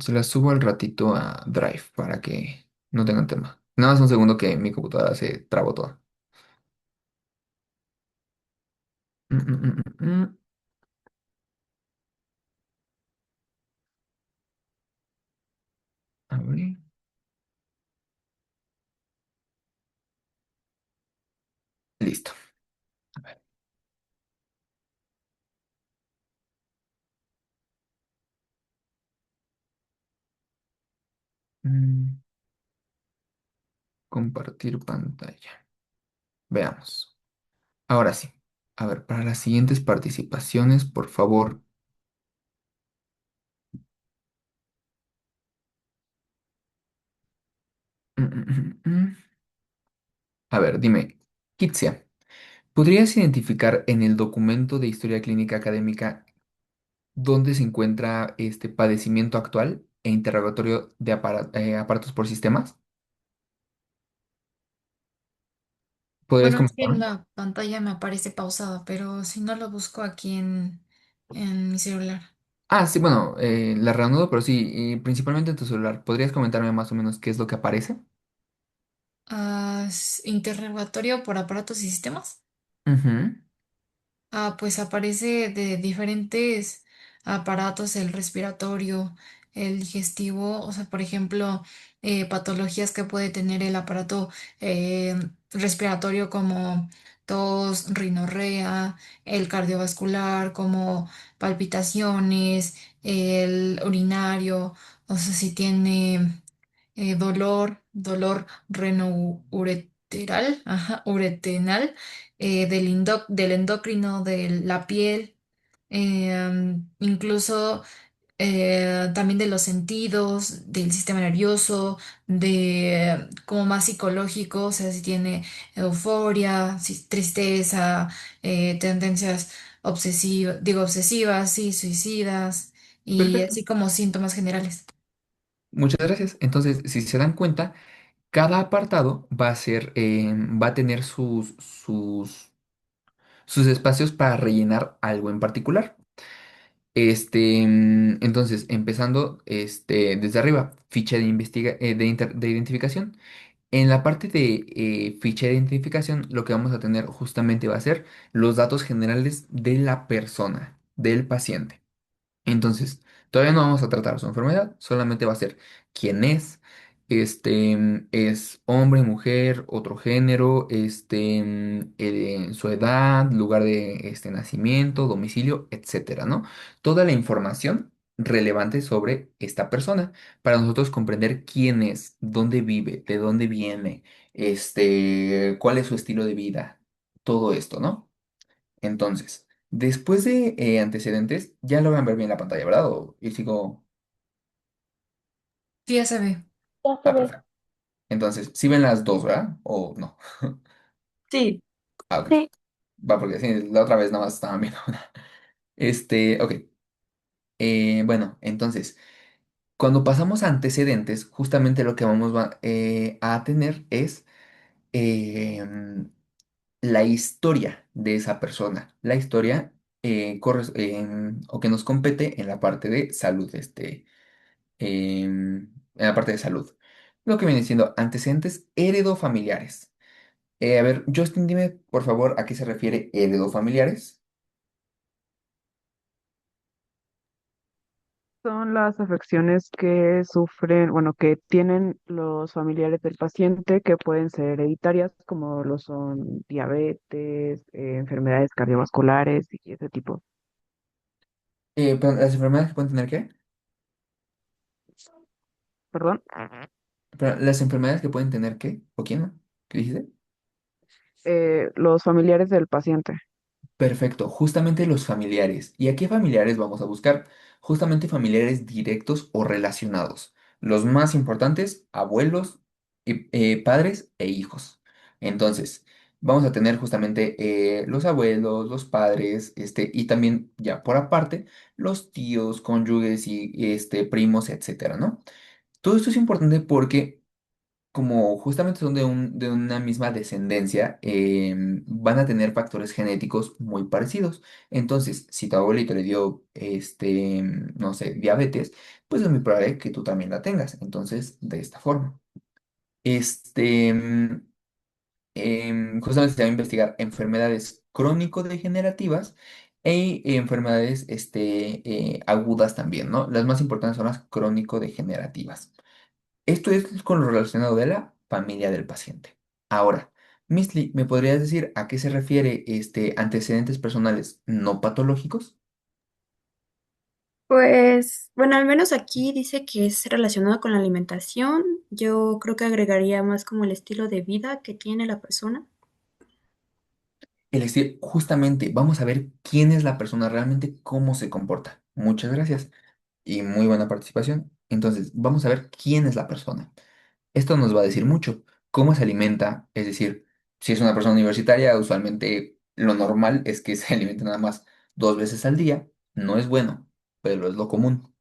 Se las subo al ratito a Drive para que no tengan tema. Nada más un segundo que mi computadora se trabó toda. Mm, mm, mm, mm, mm. Abrir. Listo. A ver. Mm, Compartir pantalla. Veamos. Ahora sí. A ver, para las siguientes participaciones, por favor. Mm, mm, mm, mm. A ver, dime, Kitsia, ¿podrías identificar en el documento de historia clínica académica dónde se encuentra este padecimiento actual e interrogatorio de aparatos por sistemas? ¿Podrías Bueno, es que comentarme? la pantalla me aparece pausada, pero si no lo busco aquí en mi celular. Ah, sí, bueno, la reanudo, pero sí, y principalmente en tu celular. ¿Podrías comentarme más o menos qué es lo que aparece? Interrogatorio por aparatos y sistemas. Ujú. Pues aparece de diferentes aparatos, el respiratorio, el digestivo, o sea, por ejemplo, patologías que puede tener el aparato respiratorio como tos, rinorrea, el cardiovascular como palpitaciones, el urinario, o sea, si tiene dolor renoureteral, ajá, uretenal, del endocrino, de la piel, incluso también de los sentidos, del sistema nervioso, de como más psicológico, o sea, si tiene euforia, tristeza, tendencias obsesivas, digo obsesivas, sí, suicidas, y Perfecto. así como síntomas generales. Muchas gracias. Entonces, si se dan cuenta, cada apartado va a tener sus espacios para rellenar algo en particular. Entonces, empezando desde arriba, ficha de identificación. En la parte de ficha de identificación, lo que vamos a tener justamente va a ser los datos generales de la persona, del paciente. Entonces, todavía no vamos a tratar su enfermedad, solamente va a ser quién es, es hombre, mujer, otro género, su edad, lugar de nacimiento, domicilio, etcétera, ¿no? Toda la información relevante sobre esta persona para nosotros comprender quién es, dónde vive, de dónde viene, cuál es su estilo de vida, todo esto, ¿no? Entonces, después de antecedentes, ya logran ver bien la pantalla, ¿verdad? Y sigo. Sí, ya se ve. Ya se Ah, ve. perfecto. Entonces, sí ven las dos, ¿verdad? ¿O no? Sí, Ah, ok. Sí. Va, porque sí, la otra vez nada más estaban viendo una. Ok. Bueno, entonces, cuando pasamos a antecedentes, justamente lo que a tener es em, la historia de esa persona. La historia o que nos compete en la parte de salud, en la parte de salud. Lo que viene siendo antecedentes heredofamiliares. A ver, Justin, dime por favor a qué se refiere heredofamiliares. Son las afecciones que sufren, bueno, que tienen los familiares del paciente que pueden ser hereditarias, como lo son diabetes, enfermedades cardiovasculares y ese tipo. Pero las enfermedades que pueden tener qué? Perdón. Pero las enfermedades que pueden tener qué? ¿O quién no? ¿Qué dijiste? Los familiares del paciente. Perfecto, justamente los familiares. ¿Y a qué familiares vamos a buscar? Justamente familiares directos o relacionados. Los más importantes, abuelos, padres e hijos. Entonces, vamos a tener justamente los abuelos, los padres, y también ya por aparte, los tíos, cónyuges y primos, etcétera, ¿no? Todo esto es importante porque como justamente son de una misma descendencia, van a tener factores genéticos muy parecidos. Entonces, si tu abuelito le dio, no sé, diabetes, pues es muy probable que tú también la tengas. Entonces, de esta forma. Este, mm, Justamente se va a investigar enfermedades crónico-degenerativas e enfermedades agudas también, ¿no? Las más importantes son las crónico-degenerativas. Esto es con lo relacionado de la familia del paciente. Ahora, Miss Lee, ¿me podrías decir a qué se refiere antecedentes personales no patológicos? Pues, bueno, al menos aquí dice que es relacionado con la alimentación. Yo creo que agregaría más como el estilo de vida que tiene la persona. Justamente, vamos a ver quién es la persona realmente, cómo se comporta. Muchas gracias y muy buena participación. Entonces, vamos a ver quién es la persona. Esto nos va a decir mucho. ¿Cómo se alimenta? Es decir, si es una persona universitaria, usualmente lo normal es que se alimente nada más 2 veces al día. No es bueno, pero es lo común.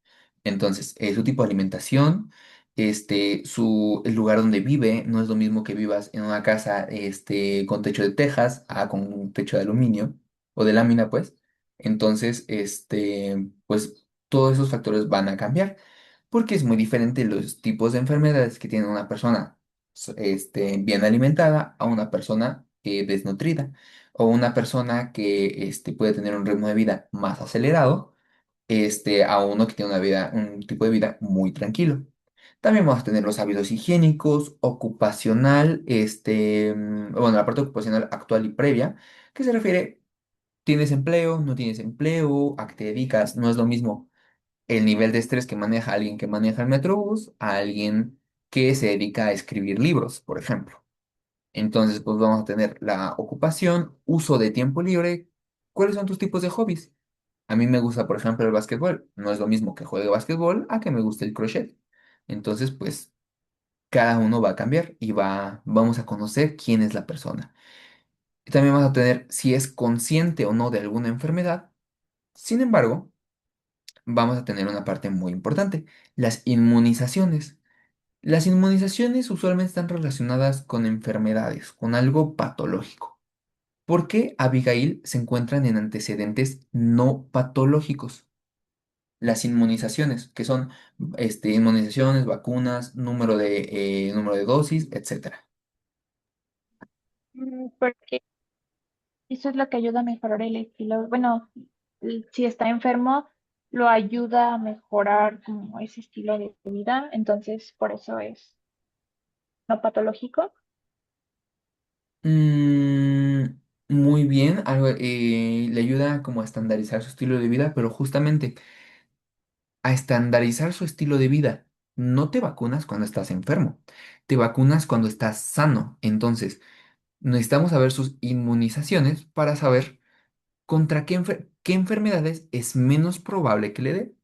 Entonces, su tipo de alimentación, el lugar donde vive, no es lo mismo que vivas en una casa, con techo de tejas a con un techo de aluminio o de lámina, pues. Entonces, pues todos esos factores van a cambiar porque es muy diferente los tipos de enfermedades que tiene una persona bien alimentada a una persona desnutrida o una persona que puede tener un ritmo de vida más acelerado a uno que tiene un tipo de vida muy tranquilo. También vamos a tener los hábitos higiénicos, ocupacional, bueno, la parte ocupacional actual y previa, que se refiere, ¿tienes empleo? ¿No tienes empleo? ¿A qué te dedicas? No es lo mismo el nivel de estrés que maneja alguien que maneja el Metrobús a alguien que se dedica a escribir libros, por ejemplo. Entonces, pues vamos a tener la ocupación, uso de tiempo libre. ¿Cuáles son tus tipos de hobbies? A mí me gusta, por ejemplo, el básquetbol. No es lo mismo que juegue básquetbol a que me guste el crochet. Entonces, pues cada uno va a cambiar y vamos a conocer quién es la persona. Y también vamos a tener si es consciente o no de alguna enfermedad. Sin embargo, vamos a tener una parte muy importante, las inmunizaciones. Las inmunizaciones usualmente están relacionadas con enfermedades, con algo patológico. ¿Por qué Abigail se encuentran en antecedentes no patológicos? Las inmunizaciones, que son inmunizaciones, vacunas, número de dosis, etcétera. Porque eso es lo que ayuda a mejorar el estilo. Bueno, si está enfermo, lo ayuda a mejorar como ese estilo de vida. Entonces, por eso es no patológico. Mm, Muy bien, le ayuda como a estandarizar su estilo de vida, pero justamente a estandarizar su estilo de vida. No te vacunas cuando estás enfermo, te vacunas cuando estás sano. Entonces, necesitamos saber sus inmunizaciones para saber contra qué enfermedades es menos probable que le dé.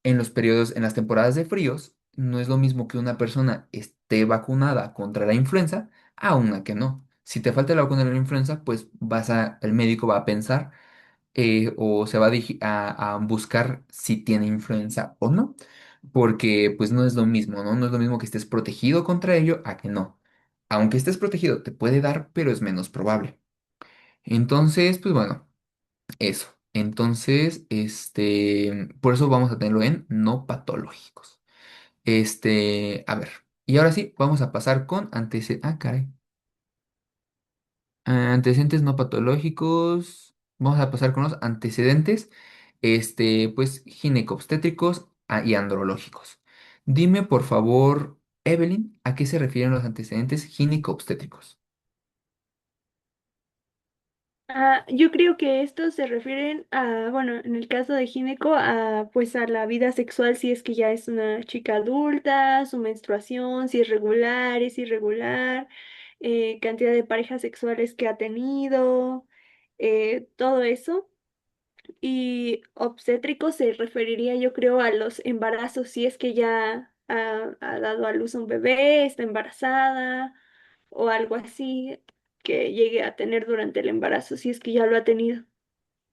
En las temporadas de fríos, no es lo mismo que una persona esté vacunada contra la influenza a una que no. Si te falta la vacuna de la influenza, pues el médico va a pensar o se va a buscar si tiene influenza o no, porque pues no es lo mismo, ¿no? No es lo mismo que estés protegido contra ello a que no. Aunque estés protegido, te puede dar, pero es menos probable. Entonces, pues bueno, eso. Entonces, por eso vamos a tenerlo en no patológicos. A ver, y ahora sí, vamos a pasar con antecedentes. Ah, caray. Antecedentes no patológicos. Vamos a pasar con los antecedentes, pues, ginecobstétricos y andrológicos. Dime, por favor, Evelyn, ¿a qué se refieren los antecedentes ginecobstétricos? Yo creo que estos se refieren a, bueno, en el caso de gineco, a pues a la vida sexual si es que ya es una chica adulta, su menstruación, si es regular, es irregular, cantidad de parejas sexuales que ha tenido, todo eso. Y obstétrico se referiría, yo creo, a los embarazos, si es que ya ha dado a luz un bebé, está embarazada o algo así que llegue a tener durante el embarazo, si es que ya lo ha tenido.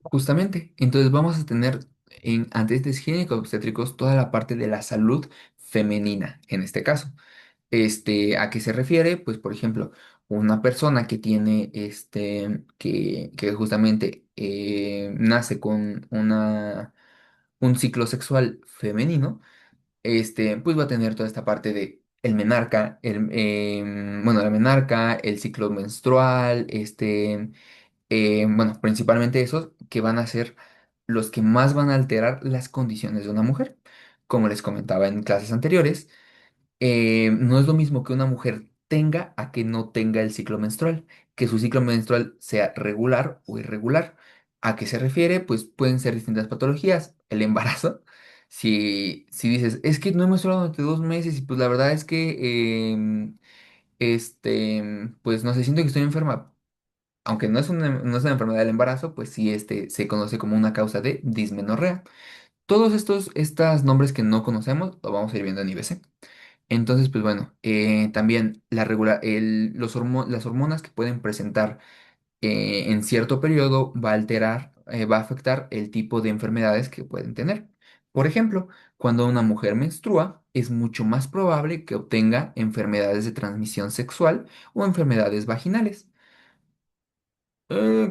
Justamente, entonces vamos a tener en antecedentes gineco-obstétricos toda la parte de la salud femenina, en este caso. ¿A qué se refiere? Pues, por ejemplo, una persona que tiene, que justamente nace con un ciclo sexual femenino, pues va a tener toda esta parte de el menarca, bueno, la menarca, el ciclo menstrual, bueno, principalmente esos que van a ser los que más van a alterar las condiciones de una mujer. Como les comentaba en clases anteriores, no es lo mismo que una mujer tenga a que no tenga el ciclo menstrual, que su ciclo menstrual sea regular o irregular. ¿A qué se refiere? Pues pueden ser distintas patologías. El embarazo, si dices, es que no he menstruado durante 2 meses y pues la verdad es que, pues no sé, siento que estoy enferma. Aunque no es una enfermedad del embarazo, pues sí, se conoce como una causa de dismenorrea. Todos estos nombres que no conocemos, lo vamos a ir viendo en IBC. Entonces, pues bueno, también las hormonas que pueden presentar en cierto periodo va a afectar el tipo de enfermedades que pueden tener. Por ejemplo, cuando una mujer menstrua, es mucho más probable que obtenga enfermedades de transmisión sexual o enfermedades vaginales.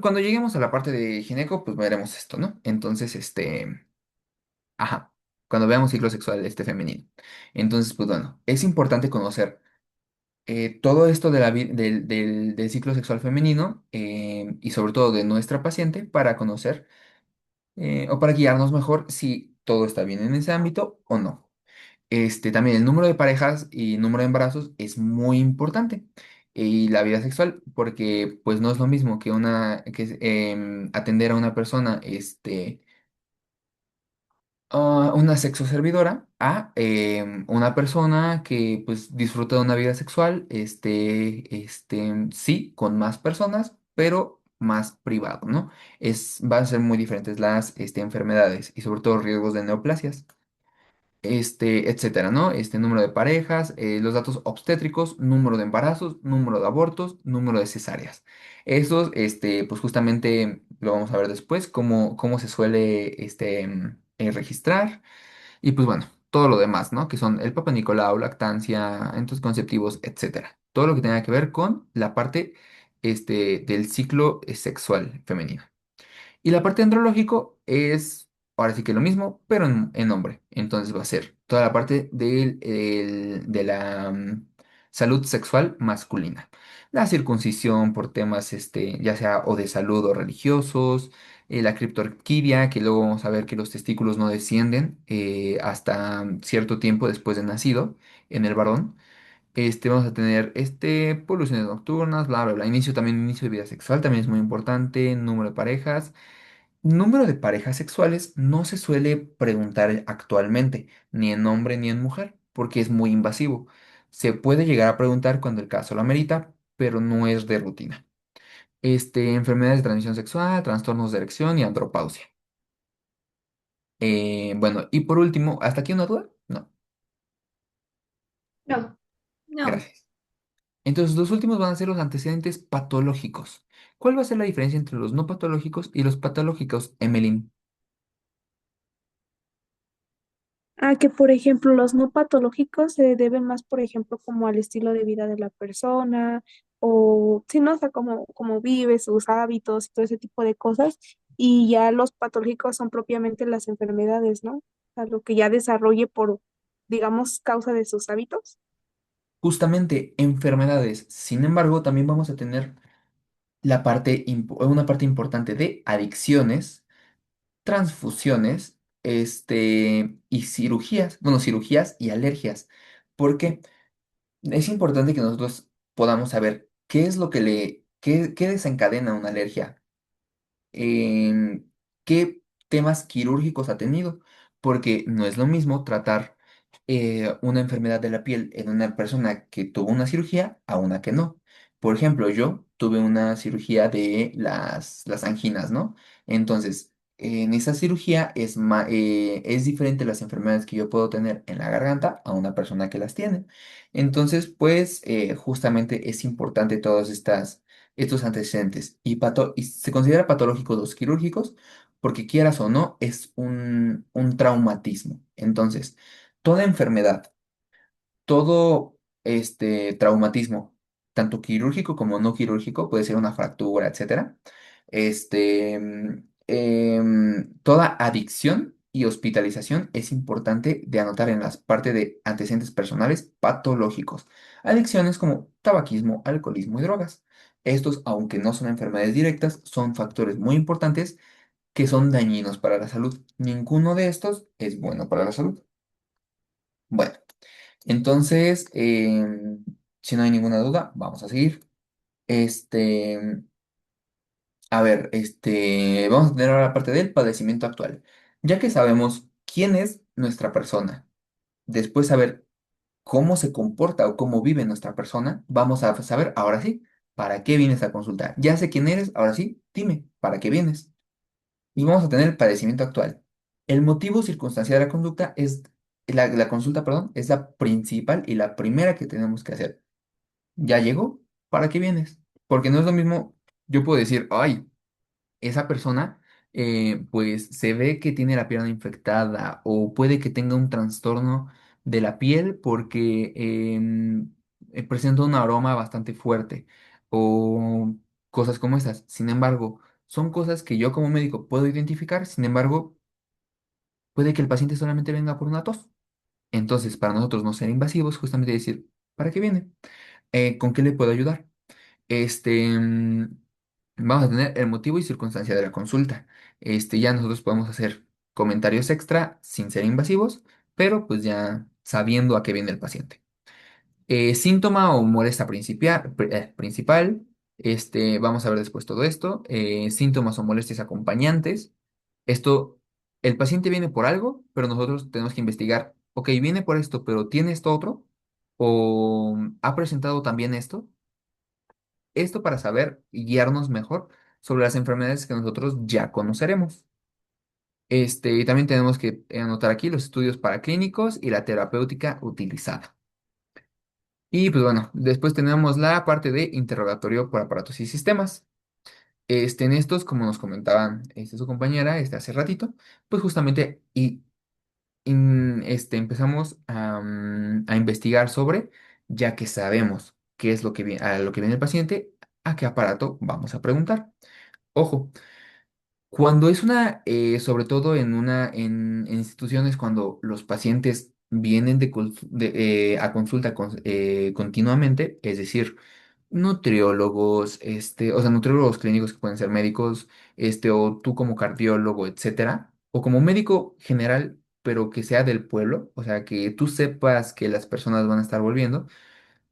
Cuando lleguemos a la parte de gineco, pues veremos esto, ¿no? Entonces, ajá, cuando veamos ciclo sexual femenino. Entonces, pues bueno, es importante conocer todo esto del ciclo sexual femenino y sobre todo de nuestra paciente para conocer o para guiarnos mejor si todo está bien en ese ámbito o no. También el número de parejas y número de embarazos es muy importante. Y la vida sexual, porque pues no es lo mismo atender a una persona, una sexo servidora a una persona que pues disfruta de una vida sexual, sí, con más personas, pero más privado, ¿no? Van a ser muy diferentes las enfermedades y sobre todo riesgos de neoplasias, etcétera, ¿no? Número de parejas, los datos obstétricos, número de embarazos, número de abortos, número de cesáreas. Esos, pues justamente lo vamos a ver después, cómo se suele, registrar. Y pues bueno, todo lo demás, ¿no? Que son el Papa Nicolau, lactancia, anticonceptivos, etcétera. Todo lo que tenga que ver con la parte, del ciclo sexual femenino. Y la parte andrológico es, ahora sí que lo mismo, pero en hombre. Entonces va a ser toda la parte de la salud sexual masculina. La circuncisión por temas, ya sea o de salud o religiosos. La criptorquidia, que luego vamos a ver que los testículos no descienden hasta cierto tiempo después de nacido en el varón. Vamos a tener poluciones nocturnas, bla, bla, bla. Inicio de vida sexual también es muy importante. Número de parejas. Número de parejas sexuales no se suele preguntar actualmente, ni en hombre ni en mujer, porque es muy invasivo. Se puede llegar a preguntar cuando el caso lo amerita, pero no es de rutina. Enfermedades de transmisión sexual, trastornos de erección y andropausia. Bueno, y por último, ¿hasta aquí una duda? No, No, No. gracias. Entonces, los últimos van a ser los antecedentes patológicos. ¿Cuál va a ser la diferencia entre los no patológicos y los patológicos, Emeline? Que por ejemplo los no patológicos se deben más, por ejemplo, como al estilo de vida de la persona o si no, o sea, como vive, sus hábitos y todo ese tipo de cosas. Y ya los patológicos son propiamente las enfermedades, ¿no? O sea, lo que ya desarrolle por, digamos, causa de sus hábitos. Justamente enfermedades. Sin embargo, también vamos a tener una parte importante de adicciones, transfusiones, y cirugías, bueno, cirugías y alergias, porque es importante que nosotros podamos saber qué es lo que qué desencadena una alergia, qué temas quirúrgicos ha tenido, porque no es lo mismo tratar una enfermedad de la piel en una persona que tuvo una cirugía a una que no. Por ejemplo, yo tuve una cirugía de las anginas, ¿no? Entonces, en esa cirugía es diferente las enfermedades que yo puedo tener en la garganta a una persona que las tiene. Entonces, pues justamente es importante estos antecedentes. Y se considera patológicos los quirúrgicos porque quieras o no, es un traumatismo. Entonces, toda enfermedad todo traumatismo, tanto quirúrgico como no quirúrgico, puede ser una fractura, etcétera. Toda adicción y hospitalización es importante de anotar en las partes de antecedentes personales patológicos. Adicciones como tabaquismo, alcoholismo y drogas. Estos, aunque no son enfermedades directas, son factores muy importantes que son dañinos para la salud. Ninguno de estos es bueno para la salud. Bueno. Entonces, si no hay ninguna duda, vamos a seguir. Este, vamos a tener ahora la parte del padecimiento actual. Ya que sabemos quién es nuestra persona, después saber cómo se comporta o cómo vive nuestra persona, vamos a saber, ahora sí, para qué vienes a consultar. Ya sé quién eres, ahora sí, dime, ¿para qué vienes? Y vamos a tener el padecimiento actual. El motivo circunstancial de la conducta es, la consulta, perdón, es la principal y la primera que tenemos que hacer. ¿Ya llegó? ¿Para qué vienes? Porque no es lo mismo, yo puedo decir, ay, esa persona pues se ve que tiene la pierna infectada o puede que tenga un trastorno de la piel porque presenta un aroma bastante fuerte o cosas como esas. Sin embargo, son cosas que yo como médico puedo identificar, sin embargo, puede que el paciente solamente venga por una tos. Entonces, para nosotros no ser invasivos, justamente decir, ¿para qué viene? ¿Con qué le puedo ayudar? Este, mm, Vamos a tener el motivo y circunstancia de la consulta. Ya nosotros podemos hacer comentarios extra sin ser invasivos, pero pues ya sabiendo a qué viene el paciente. Síntoma o molestia principal. Vamos a ver después todo esto. Síntomas o molestias acompañantes. Esto, el paciente viene por algo, pero nosotros tenemos que investigar. Ok, viene por esto, pero ¿tiene esto otro? ¿O ha presentado también esto? Esto para saber y guiarnos mejor sobre las enfermedades que nosotros ya conoceremos. Y también tenemos que anotar aquí los estudios paraclínicos y la terapéutica utilizada. Y pues bueno, después tenemos la parte de interrogatorio por aparatos y sistemas. En estos, como nos comentaban su compañera hace ratito, pues justamente empezamos a investigar sobre, ya que sabemos qué es lo que viene, a lo que viene el paciente, a qué aparato vamos a preguntar. Ojo, cuando es sobre todo en instituciones, cuando los pacientes vienen a consulta continuamente, es decir, nutriólogos, o sea, nutriólogos clínicos que pueden ser médicos, o tú como cardiólogo, etcétera, o como médico general, pero que sea del pueblo, o sea, que tú sepas que las personas van a estar volviendo.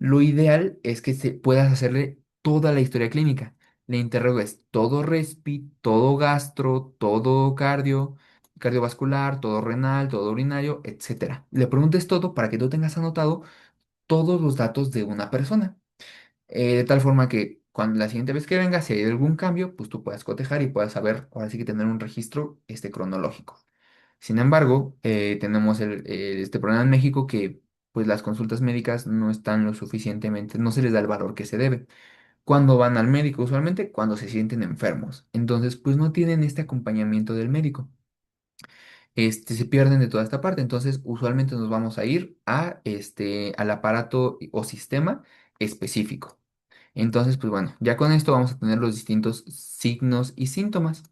Lo ideal es que puedas hacerle toda la historia clínica. Le interrogues todo respi, todo gastro, todo cardiovascular, todo renal, todo urinario, etcétera. Le preguntes todo para que tú tengas anotado todos los datos de una persona. De tal forma que cuando la siguiente vez que venga, si hay algún cambio, pues tú puedas cotejar y puedas saber, ahora sí que tener un registro cronológico. Sin embargo, tenemos este problema en México que pues las consultas médicas no están lo suficientemente, no se les da el valor que se debe. Cuando van al médico, usualmente cuando se sienten enfermos. Entonces, pues no tienen este acompañamiento del médico. Se pierden de toda esta parte. Entonces, usualmente nos vamos a ir al aparato o sistema específico. Entonces, pues bueno, ya con esto vamos a tener los distintos signos y síntomas.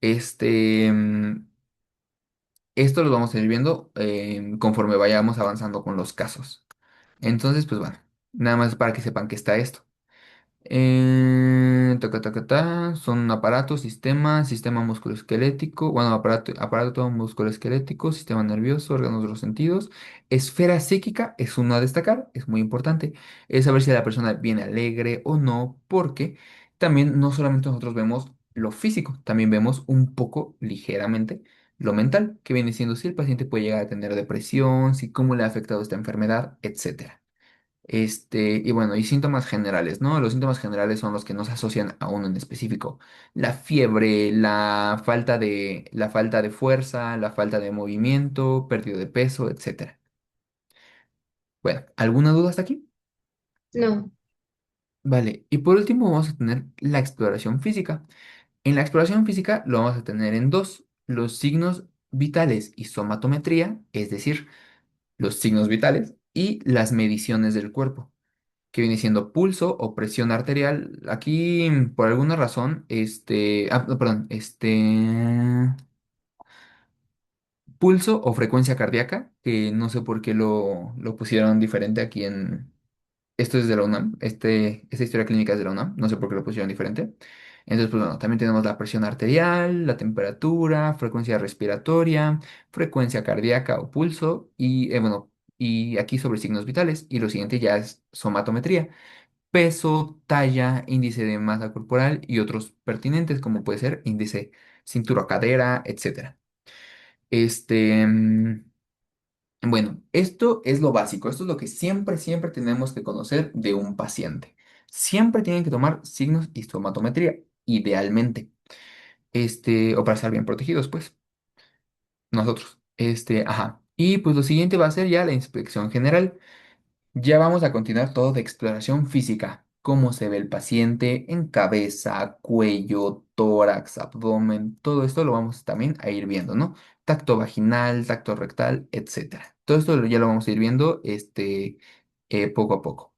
Este, mm, Esto lo vamos a ir viendo conforme vayamos avanzando con los casos. Entonces, pues bueno, nada más para que sepan que está esto. Son aparatos, sistema musculoesquelético, bueno, aparato musculoesquelético, sistema nervioso, órganos de los sentidos. Esfera psíquica es uno a destacar, es muy importante. Es saber si la persona viene alegre o no, porque también no solamente nosotros vemos lo físico, también vemos un poco ligeramente lo mental, que viene siendo si el paciente puede llegar a tener depresión, si cómo le ha afectado esta enfermedad, etcétera. Y bueno, y síntomas generales, ¿no? Los síntomas generales son los que no se asocian a uno en específico. La fiebre, la falta de fuerza, la falta de movimiento, pérdida de peso, etcétera. Bueno, ¿alguna duda hasta aquí? No, Vale, y por último vamos a tener la exploración física. En la exploración física lo vamos a tener en dos, los signos vitales y somatometría, es decir, los signos vitales y las mediciones del cuerpo, que viene siendo pulso o presión arterial. Aquí, por alguna razón, no, perdón, pulso o frecuencia cardíaca, que no sé por qué lo pusieron diferente aquí en. Esto es de la UNAM, esta historia clínica es de la UNAM, no sé por qué lo pusieron diferente. Entonces, pues bueno, también tenemos la presión arterial, la temperatura, frecuencia respiratoria, frecuencia cardíaca o pulso, y bueno, y aquí sobre signos vitales. Y lo siguiente ya es somatometría, peso, talla, índice de masa corporal y otros pertinentes, como puede ser índice cintura-cadera, etcétera. Este. Bueno, esto es lo básico, esto es lo que siempre, siempre tenemos que conocer de un paciente. Siempre tienen que tomar signos y tomatometría, idealmente, o para estar bien protegidos, pues, nosotros. Ajá. Y pues lo siguiente va a ser ya la inspección general. Ya vamos a continuar todo de exploración física. Cómo se ve el paciente en cabeza, cuello, tórax, abdomen. Todo esto lo vamos también a ir viendo, ¿no? Tacto vaginal, tacto rectal, etcétera. Todo esto ya lo vamos a ir viendo poco a poco.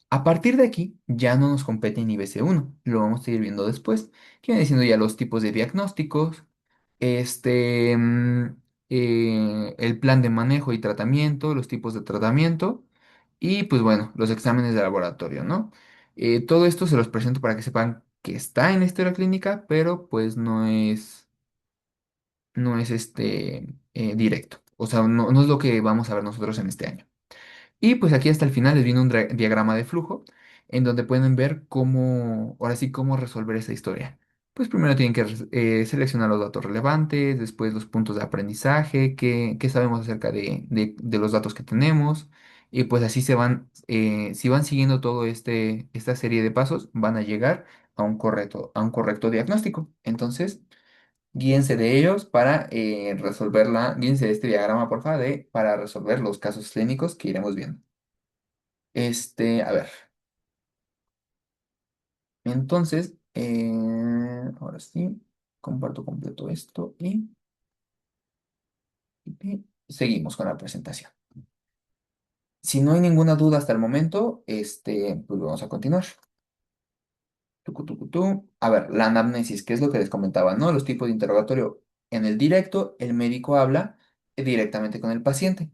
A partir de aquí ya no nos compete ni BC1, lo vamos a ir viendo después, que viene siendo ya los tipos de diagnósticos, este, mm, el plan de manejo y tratamiento, los tipos de tratamiento y pues bueno, los exámenes de laboratorio, ¿no? Todo esto se los presento para que sepan que está en la historia clínica, pero pues no es directo, o sea, no es lo que vamos a ver nosotros en este año. Y pues aquí hasta el final les viene un diagrama de flujo en donde pueden ver cómo, ahora sí, cómo resolver esta historia. Pues primero tienen que seleccionar los datos relevantes, después los puntos de aprendizaje, qué sabemos acerca de los datos que tenemos. Y pues así si van siguiendo esta serie de pasos, van a llegar a un correcto diagnóstico. Entonces, guíense de ellos para guíense de este diagrama, por favor, para resolver los casos clínicos que iremos viendo. A ver, entonces, ahora sí, comparto completo esto y seguimos con la presentación. Si no hay ninguna duda hasta el momento, pues vamos a continuar. Tucu, tucu, tú. A ver, la anamnesis, que es lo que les comentaba, ¿no? Los tipos de interrogatorio. En el directo, el médico habla directamente con el paciente.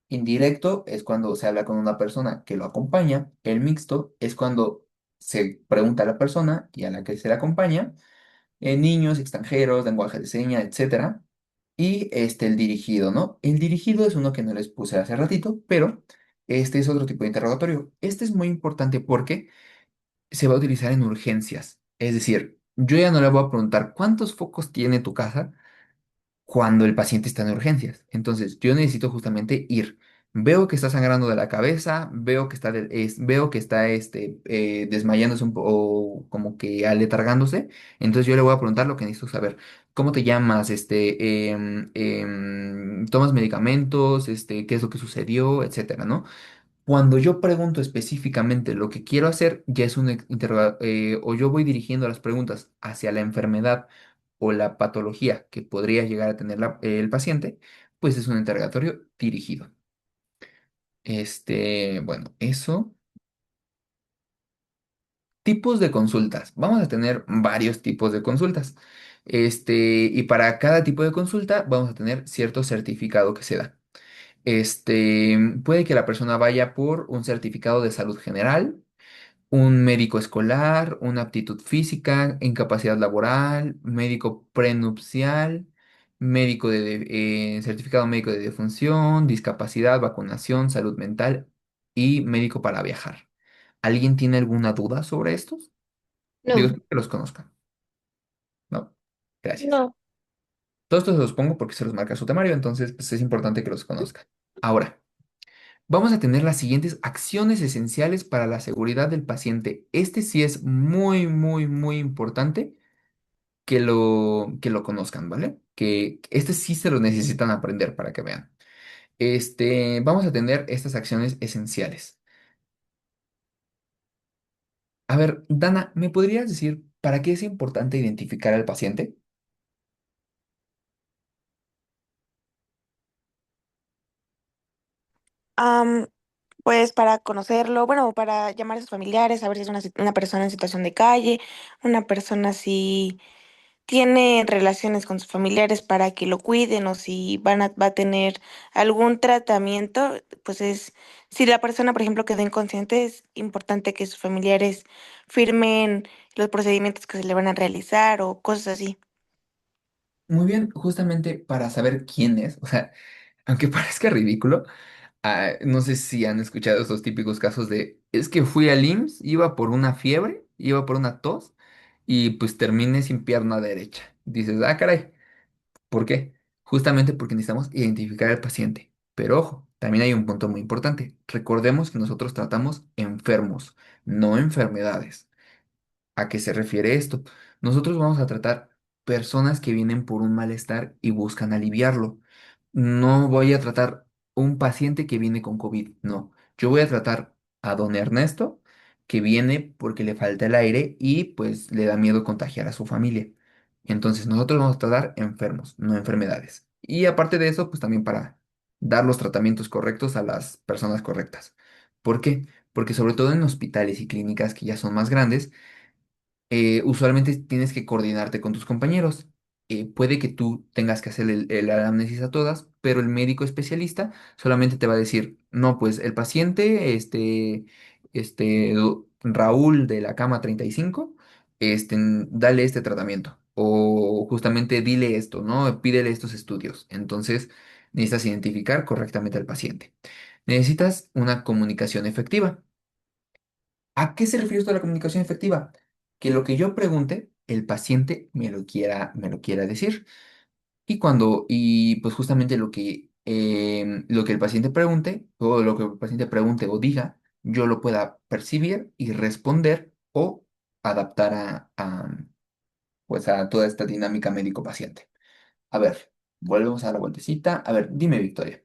Indirecto es cuando se habla con una persona que lo acompaña. El mixto es cuando se pregunta a la persona y a la que se le acompaña. Niños, extranjeros, lenguaje de señas, etcétera. Y el dirigido, ¿no? El dirigido es uno que no les puse hace ratito, pero este es otro tipo de interrogatorio. Este es muy importante porque se va a utilizar en urgencias. Es decir, yo ya no le voy a preguntar cuántos focos tiene tu casa cuando el paciente está en urgencias. Entonces, yo necesito justamente ir. Veo que está sangrando de la cabeza, veo que está desmayándose o como que aletargándose. Entonces, yo le voy a preguntar lo que necesito saber. ¿Cómo te llamas? ¿Tomas medicamentos? ¿Qué es lo que sucedió? Etcétera, ¿no? Cuando yo pregunto específicamente lo que quiero hacer, ya es o yo voy dirigiendo las preguntas hacia la enfermedad o la patología que podría llegar a tener el paciente, pues es un interrogatorio dirigido. Bueno, eso. Tipos de consultas. Vamos a tener varios tipos de consultas. Y para cada tipo de consulta vamos a tener cierto certificado que se da. Puede que la persona vaya por un certificado de salud general, un médico escolar, una aptitud física, incapacidad laboral, médico prenupcial, certificado médico de defunción, discapacidad, vacunación, salud mental y médico para viajar. ¿Alguien tiene alguna duda sobre estos? Digo, no. espero que los conozcan, ¿no? Gracias. No, Todos estos se los pongo porque se los marca su temario, entonces pues, es importante que los conozcan. Ahora. Vamos a tener las siguientes acciones esenciales para la seguridad del paciente. Este sí es muy, muy, muy importante que lo conozcan, ¿vale? Que este sí se lo necesitan aprender para que vean. Vamos a tener estas acciones esenciales. A ver, Dana, ¿me podrías decir para qué es importante identificar al paciente? Am, pues para conocerlo, bueno, para llamar a sus familiares, saber si es una persona en situación de calle, una persona si tiene relaciones con sus familiares para que lo cuiden o si va a tener algún tratamiento, pues si la persona, por ejemplo, quedó inconsciente, es importante que sus familiares firmen los procedimientos que se le van a realizar o cosas así. Muy bien, justamente para saber quién es, o sea, aunque parezca ridículo, no sé si han escuchado esos típicos casos de, es que fui al IMSS, iba por una fiebre, iba por una tos y pues terminé sin pierna derecha. Dices, ah, caray, ¿por qué? Justamente porque necesitamos identificar al paciente. Pero ojo, también hay un punto muy importante. Recordemos que nosotros tratamos enfermos, no enfermedades. ¿A qué se refiere esto? Nosotros vamos a tratar personas que vienen por un malestar y buscan aliviarlo. No voy a tratar un paciente que viene con COVID, no. Yo voy a tratar a don Ernesto que viene porque le falta el aire y pues le da miedo contagiar a su familia. Entonces nosotros vamos a tratar enfermos, no enfermedades. Y aparte de eso, pues también para dar los tratamientos correctos a las personas correctas. ¿Por qué? Porque sobre todo en hospitales y clínicas que ya son más grandes, usualmente tienes que coordinarte con tus compañeros. Puede que tú tengas que hacer el anamnesis a todas, pero el médico especialista solamente te va a decir, no, pues el paciente, Raúl de la cama 35, dale este tratamiento. O justamente dile esto, ¿no? Pídele estos estudios. Entonces, necesitas identificar correctamente al paciente. Necesitas una comunicación efectiva. ¿A qué se refiere esto de la comunicación efectiva? Que lo que yo pregunte, el paciente me lo quiera decir. Y pues justamente lo que el paciente pregunte, o lo que el paciente pregunte o diga, yo lo pueda percibir y responder o adaptar pues a toda esta dinámica médico-paciente. A ver, volvemos a la vueltecita. A ver, dime, Victoria.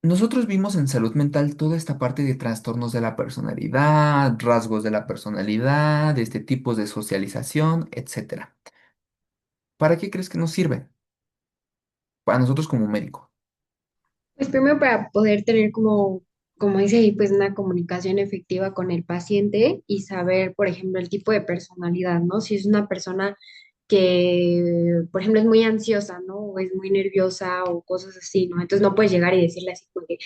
Nosotros vimos en salud mental toda esta parte de trastornos de la personalidad, rasgos de la personalidad, tipos de socialización, etcétera. ¿Para qué crees que nos sirve? Para nosotros como médico. Pues primero para poder tener como dice ahí, pues una comunicación efectiva con el paciente y saber, por ejemplo, el tipo de personalidad, ¿no? Si es una persona que, por ejemplo, es muy ansiosa, ¿no? O es muy nerviosa o cosas así, ¿no? Entonces no puedes llegar y decirle así porque,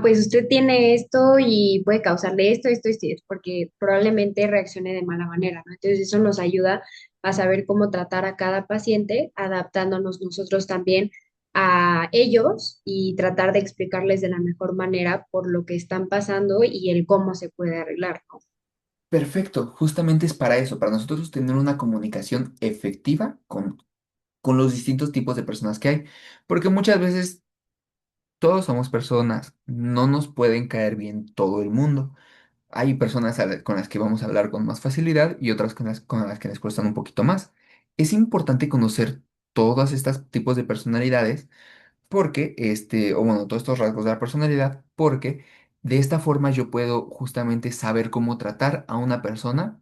pues usted tiene esto y puede causarle esto, y esto, porque probablemente reaccione de mala manera, ¿no? Entonces eso nos ayuda a saber cómo tratar a cada paciente, adaptándonos nosotros también a ellos y tratar de explicarles de la mejor manera por lo que están pasando y el cómo se puede arreglar, ¿no? Perfecto, justamente es para eso, para nosotros tener una comunicación efectiva con los distintos tipos de personas que hay. Porque muchas veces todos somos personas, no nos pueden caer bien todo el mundo. Hay personas con las que vamos a hablar con más facilidad y otras con las que les cuestan un poquito más. Es importante conocer todos estos tipos de personalidades porque, o bueno, todos estos rasgos de la personalidad, porque de esta forma yo puedo justamente saber cómo tratar a una persona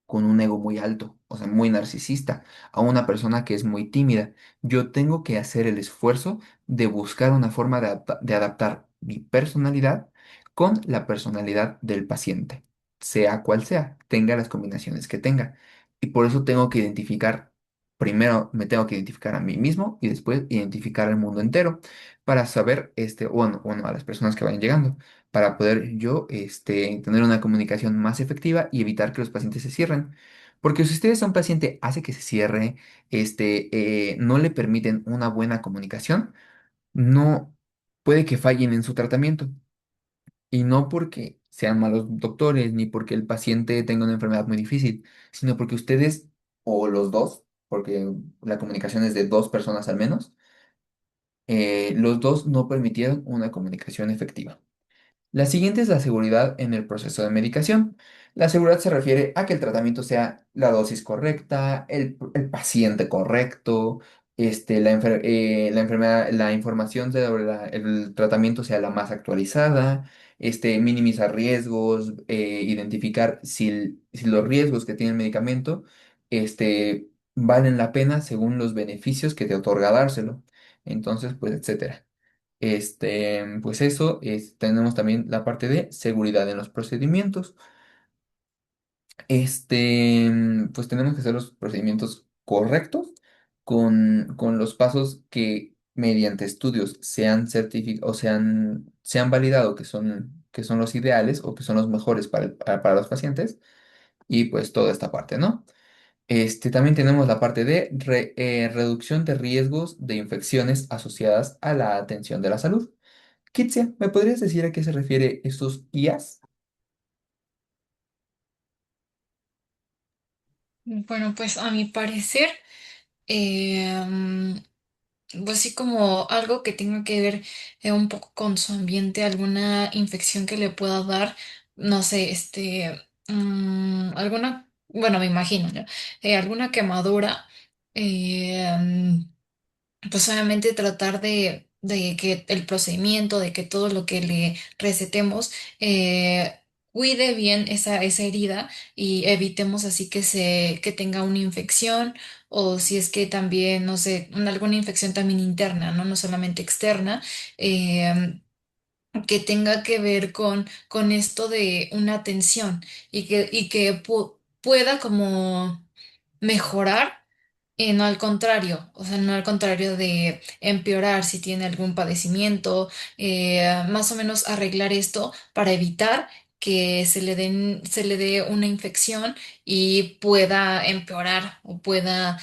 con un ego muy alto, o sea, muy narcisista, a una persona que es muy tímida. Yo tengo que hacer el esfuerzo de buscar una forma de adaptar mi personalidad con la personalidad del paciente, sea cual sea, tenga las combinaciones que tenga. Y por eso tengo que identificar, primero me tengo que identificar a mí mismo y después identificar al mundo entero para saber, bueno, a las personas que vayan llegando para poder yo tener una comunicación más efectiva y evitar que los pacientes se cierren. Porque si ustedes a un paciente hace que se cierre, no le permiten una buena comunicación, no puede que fallen en su tratamiento. Y no porque sean malos doctores, ni porque el paciente tenga una enfermedad muy difícil, sino porque ustedes, o los dos, porque la comunicación es de dos personas al menos, los dos no permitieron una comunicación efectiva. La siguiente es la seguridad en el proceso de medicación. La seguridad se refiere a que el tratamiento sea la dosis correcta, el paciente correcto, la enfermedad, la información sobre el tratamiento sea la más actualizada, minimizar riesgos, identificar si los riesgos que tiene el medicamento, valen la pena según los beneficios que te otorga dárselo. Entonces, pues, etcétera. Pues eso, tenemos también la parte de seguridad en los procedimientos. Pues tenemos que hacer los procedimientos correctos con los pasos que mediante estudios sean certificados o sean validado que son los ideales o que son los mejores para los pacientes y pues toda esta parte, ¿no? También tenemos la parte de reducción de riesgos de infecciones asociadas a la atención de la salud. Kitsia, ¿me podrías decir a qué se refiere estos IAs? Bueno, pues a mi parecer, pues sí, como algo que tenga que ver un poco con su ambiente, alguna infección que le pueda dar, no sé, alguna, bueno, me imagino, ¿no? Alguna quemadura, eh, mm, pues obviamente tratar de que el procedimiento, de que todo lo que le recetemos cuide bien esa herida y evitemos así que tenga una infección o si es que también, no sé, alguna infección también interna, ¿no? No solamente externa. eh, que tenga que ver con esto de una tensión y que pueda como mejorar y no al contrario, o sea, no al contrario de empeorar si tiene algún padecimiento, más o menos arreglar esto para evitar que se le dé una infección y pueda empeorar o pueda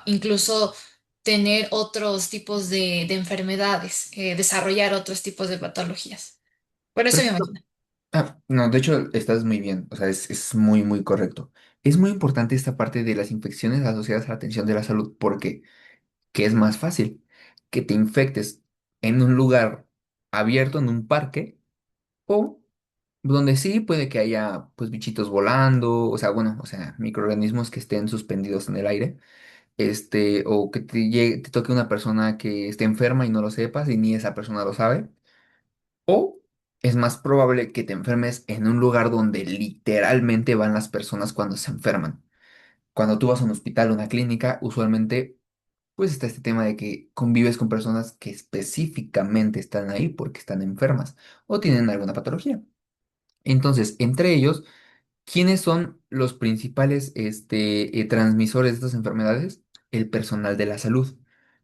incluso tener otros tipos de enfermedades, desarrollar otros tipos de patologías. Por Por eso me ejemplo, imagino. no, de hecho, estás muy bien, o sea, es muy, muy correcto. Es muy importante esta parte de las infecciones asociadas a la atención de la salud, porque ¿qué es más fácil? Que te infectes en un lugar abierto, en un parque, o donde sí puede que haya, pues, bichitos volando, o sea, bueno, o sea, microorganismos que estén suspendidos en el aire, o que te toque una persona que esté enferma y no lo sepas y ni esa persona lo sabe. O es más probable que te enfermes en un lugar donde literalmente van las personas cuando se enferman. Cuando tú vas a un hospital o una clínica, usualmente pues está este tema de que convives con personas que específicamente están ahí porque están enfermas o tienen alguna patología. Entonces, entre ellos, ¿quiénes son los principales transmisores de estas enfermedades? El personal de la salud.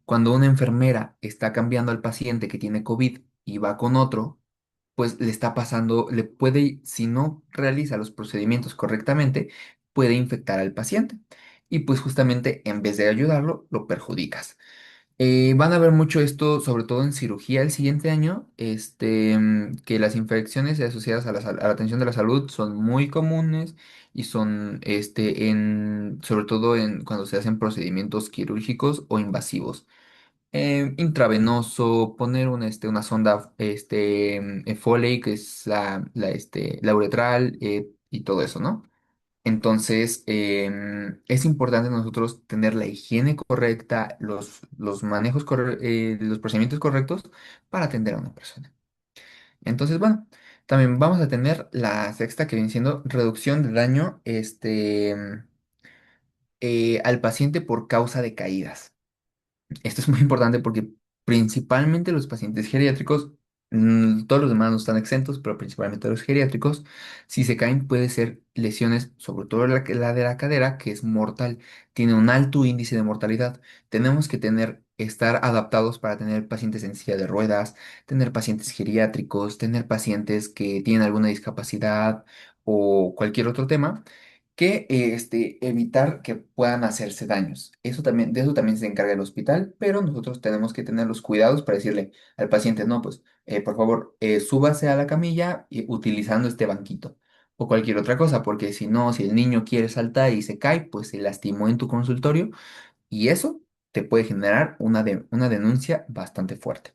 Cuando una enfermera está cambiando al paciente que tiene COVID y va con otro, pues le está pasando, le puede, si no realiza los procedimientos correctamente, puede infectar al paciente. Y pues justamente en vez de ayudarlo, lo perjudicas. Van a ver mucho esto, sobre todo en cirugía el siguiente año, que las infecciones asociadas a la atención de la salud son muy comunes y son, sobre todo cuando se hacen procedimientos quirúrgicos o invasivos. Intravenoso, poner una sonda, Foley, que es la uretral, y todo eso, ¿no? Entonces, es importante nosotros tener la higiene correcta, los manejos, los procedimientos correctos para atender a una persona. Entonces, bueno, también vamos a tener la sexta que viene siendo reducción de daño, al paciente por causa de caídas. Esto es muy importante porque principalmente los pacientes geriátricos, todos los demás no están exentos, pero principalmente los geriátricos, si se caen puede ser lesiones, sobre todo la de la cadera, que es mortal, tiene un alto índice de mortalidad. Tenemos que estar adaptados para tener pacientes en silla de ruedas, tener pacientes geriátricos, tener pacientes que tienen alguna discapacidad o cualquier otro tema que evitar que puedan hacerse daños. De eso también se encarga el hospital, pero nosotros tenemos que tener los cuidados para decirle al paciente, no, pues, por favor, súbase a la camilla utilizando este banquito o cualquier otra cosa, porque si no, si el niño quiere saltar y se cae, pues se lastimó en tu consultorio y eso te puede generar una denuncia bastante fuerte.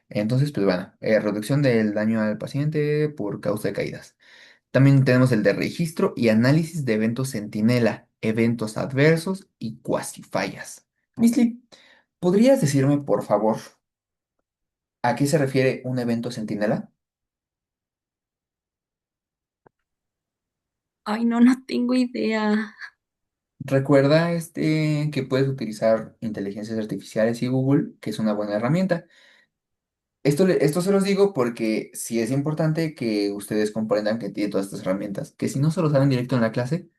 Entonces, pues bueno, reducción del daño al paciente por causa de caídas. También tenemos el de registro y análisis de eventos centinela, eventos adversos y cuasi fallas. Misli, ¿podrías decirme, por favor, a qué se refiere un evento centinela? Ay, no, no tengo idea. Recuerda que puedes utilizar inteligencias artificiales y Google, que es una buena herramienta. Esto se los digo porque sí es importante que ustedes comprendan que tiene todas estas herramientas, que si no se lo saben directo en la clase,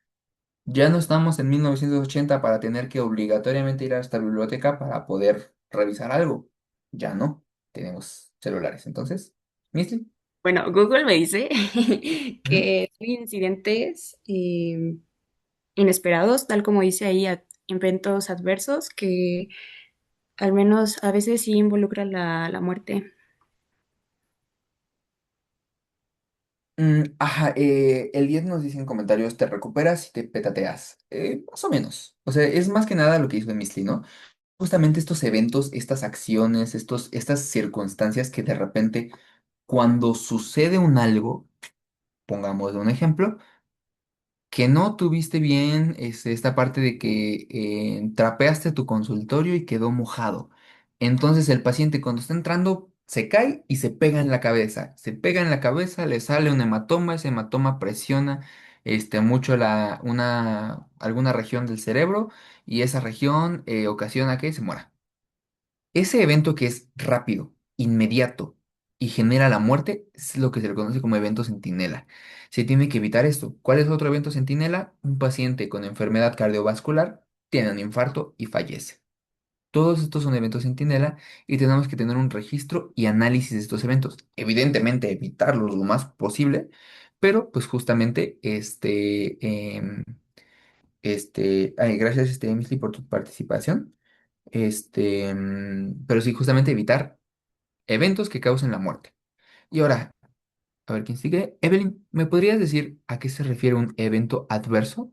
ya no estamos en 1980 para tener que obligatoriamente ir a esta biblioteca para poder revisar algo. Ya no, tenemos celulares. Entonces, ¿Misty? Bueno, Google me dice Ujú. que son incidentes inesperados, tal como dice ahí, eventos adversos que al menos a veces sí involucran la muerte. Ajá, el 10 nos dice en comentarios, te recuperas y te petateas. Más o menos. O sea, es más que nada lo que dijo Misty, ¿no? Justamente estos eventos, estas acciones, estas circunstancias que de repente, cuando sucede un algo, pongamos un ejemplo, que no tuviste bien esta parte de que trapeaste tu consultorio y quedó mojado. Entonces el paciente cuando está entrando se cae y se pega en la cabeza. Se pega en la cabeza, le sale un hematoma, ese hematoma presiona mucho alguna región del cerebro y esa región ocasiona que se muera. Ese evento que es rápido, inmediato y genera la muerte es lo que se le conoce como evento centinela. Se tiene que evitar esto. ¿Cuál es otro evento centinela? Un paciente con enfermedad cardiovascular tiene un infarto y fallece. Todos estos son eventos centinela y tenemos que tener un registro y análisis de estos eventos. Evidentemente, evitarlos lo más posible, pero pues justamente ay, gracias, Emily, por tu participación. Pero sí, justamente evitar eventos que causen la muerte. Y ahora, a ver quién sigue. Evelyn, ¿me podrías decir a qué se refiere un evento adverso?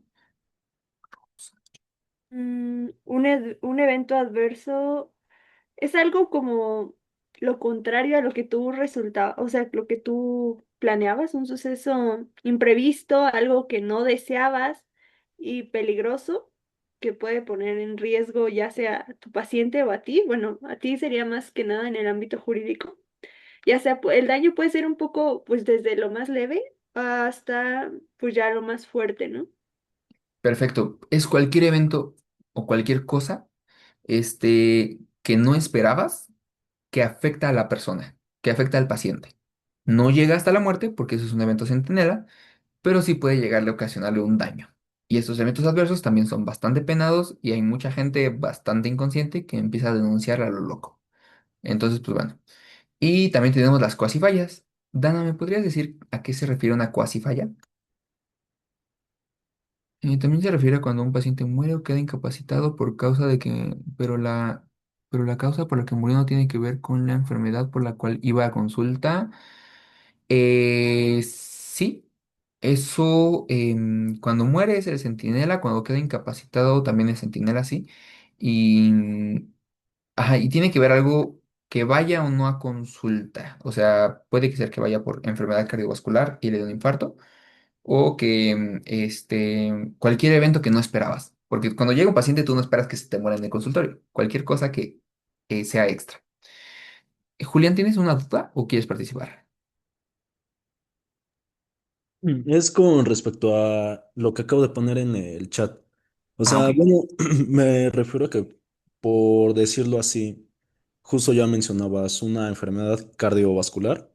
Un evento adverso es algo como lo contrario a lo que tú resultaba, o sea, lo que tú planeabas, un suceso imprevisto, algo que no deseabas y peligroso, que puede poner en riesgo ya sea a tu paciente o a ti. Bueno, a ti sería más que nada en el ámbito jurídico. Ya sea, el daño puede ser un poco, pues desde lo más leve hasta, pues ya lo más fuerte, ¿no? Perfecto. Es cualquier evento o cualquier cosa, que no esperabas que afecta a la persona, que afecta al paciente. No llega hasta la muerte porque eso es un evento centinela, pero sí puede llegarle a ocasionarle un daño. Y estos eventos adversos también son bastante penados y hay mucha gente bastante inconsciente que empieza a denunciar a lo loco. Entonces, pues bueno. Y también tenemos las cuasifallas. Dana, ¿me podrías decir a qué se refiere una cuasifalla? También se refiere a cuando un paciente muere o queda incapacitado por causa de que, pero la causa por la que murió no tiene que ver con la enfermedad por la cual iba a consulta. Sí, eso, cuando muere es el centinela, cuando queda incapacitado también es centinela, sí. Y, ajá, y tiene que ver algo que vaya o no a consulta. O sea, puede que ser que vaya por enfermedad cardiovascular y le dé un infarto o que cualquier evento que no esperabas. Porque cuando llega un paciente tú no esperas que se te muera en el consultorio. Cualquier cosa que sea extra. Julián, ¿tienes una duda o quieres participar? Es con respecto a lo que acabo de poner en el chat. O Ah, ok. sea, bueno, me refiero a que, por decirlo así, justo ya mencionabas una enfermedad cardiovascular,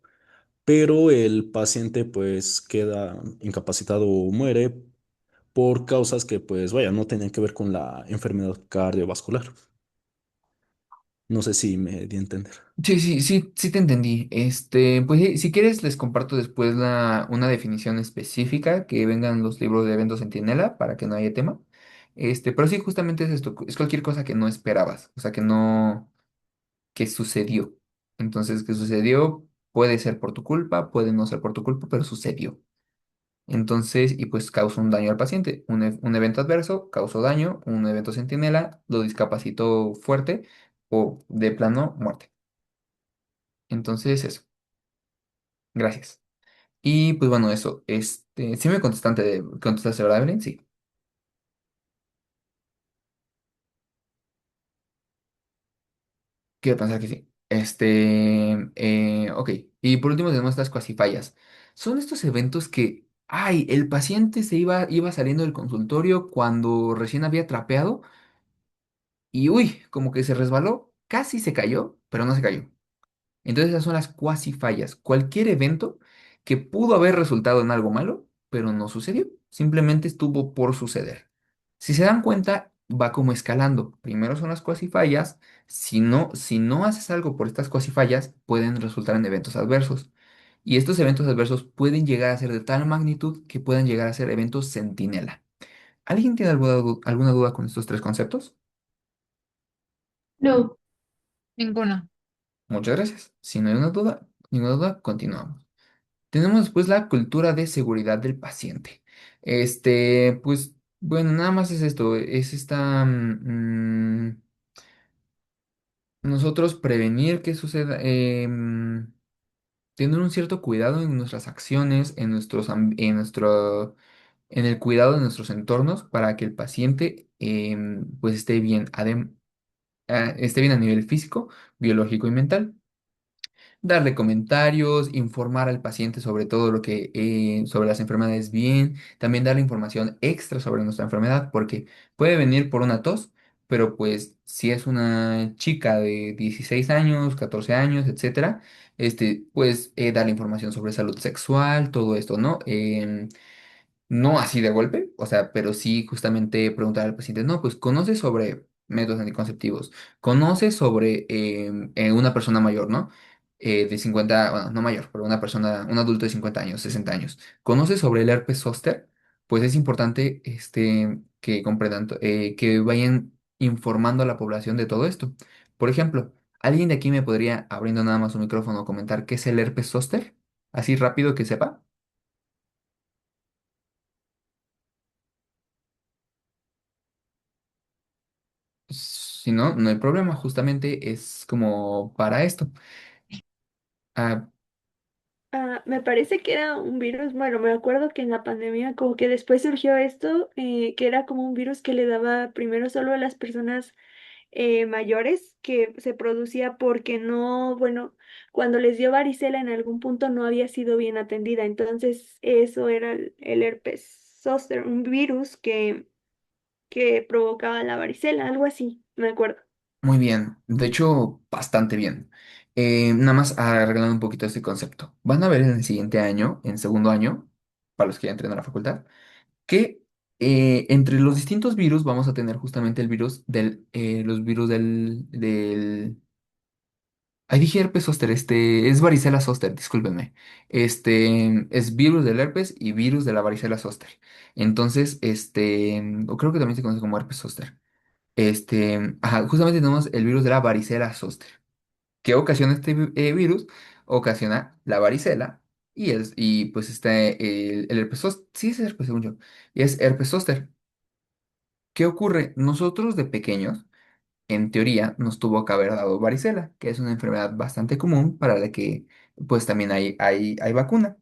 pero el paciente pues queda incapacitado o muere por causas que pues vaya, no tienen que ver con la enfermedad cardiovascular. No sé si me di a entender. Sí, sí, sí, sí te entendí. Pues sí, si quieres les comparto después una definición específica que vengan los libros de Evento Centinela para que no haya tema. Pero sí, justamente es esto, es cualquier cosa que no esperabas, o sea, que sucedió. Entonces, que sucedió puede ser por tu culpa, puede no ser por tu culpa, pero sucedió. Entonces, y pues causa un daño al paciente. Un evento adverso causó daño, un evento centinela lo discapacitó fuerte o de plano muerte. Entonces, eso. Gracias. Y pues bueno, eso. Sí me contestaste, ¿verdad, Evelyn? Sí. Quiero pensar que sí. Ok. Y por último tenemos estas cuasifallas. Son estos eventos que, ay, el paciente iba saliendo del consultorio cuando recién había trapeado y, uy, como que se resbaló, casi se cayó, pero no se cayó. Entonces esas son las cuasi fallas. Cualquier evento que pudo haber resultado en algo malo, pero no sucedió. Simplemente estuvo por suceder. Si se dan cuenta, va como escalando. Primero son las cuasi fallas. Si no haces algo por estas cuasi fallas, pueden resultar en eventos adversos. Y estos eventos adversos pueden llegar a ser de tal magnitud que puedan llegar a ser eventos centinela. ¿Alguien tiene alguna duda con estos tres conceptos? No. Ninguna. Muchas gracias. Si no hay una duda, ninguna duda, continuamos. Tenemos después la cultura de seguridad del paciente. Pues, bueno, nada más es esto, es nosotros prevenir que suceda, tener un cierto cuidado en nuestras acciones, en el cuidado de nuestros entornos para que el paciente, pues, esté bien a nivel físico, biológico y mental. Darle comentarios, informar al paciente sobre todo sobre las enfermedades bien, también darle información extra sobre nuestra enfermedad, porque puede venir por una tos, pero pues si es una chica de 16 años, 14 años, etcétera, pues darle información sobre salud sexual, todo esto, ¿no? No así de golpe, o sea, pero sí justamente preguntar al paciente, no, pues conoce sobre métodos anticonceptivos, conoce sobre una persona mayor, ¿no? De 50, bueno, no mayor, pero un adulto de 50 años, 60 años, conoce sobre el herpes zóster, pues es importante que comprendan, que vayan informando a la población de todo esto. Por ejemplo, ¿alguien de aquí me podría, abriendo nada más un micrófono, comentar qué es el herpes zóster? Así rápido que sepa. Si no, no hay problema, justamente es como para esto. Ah, Me parece que era un virus, bueno, me acuerdo que en la pandemia como que después surgió esto, que era como un virus que le daba primero solo a las personas mayores, que se producía porque no, bueno, cuando les dio varicela en algún punto no había sido bien atendida, entonces eso era el herpes zóster, un virus que provocaba la varicela, algo así, me acuerdo. muy bien, de hecho, bastante bien. Nada más arreglando un poquito este concepto. Van a ver en el siguiente año, en segundo año, para los que ya entren a la facultad, que entre los distintos virus vamos a tener justamente los virus Ahí dije herpes zóster, es varicela zóster, discúlpenme. Es virus del herpes y virus de la varicela zóster. Entonces, o creo que también se conoce como herpes zóster. Ajá, justamente tenemos el virus de la varicela zóster. ¿Qué ocasiona virus? Ocasiona la varicela y pues el herpes zóster. Sí, es herpes, según yo. Y es herpes zóster. ¿Qué ocurre? Nosotros de pequeños en teoría nos tuvo que haber dado varicela, que es una enfermedad bastante común para la que pues también hay vacuna.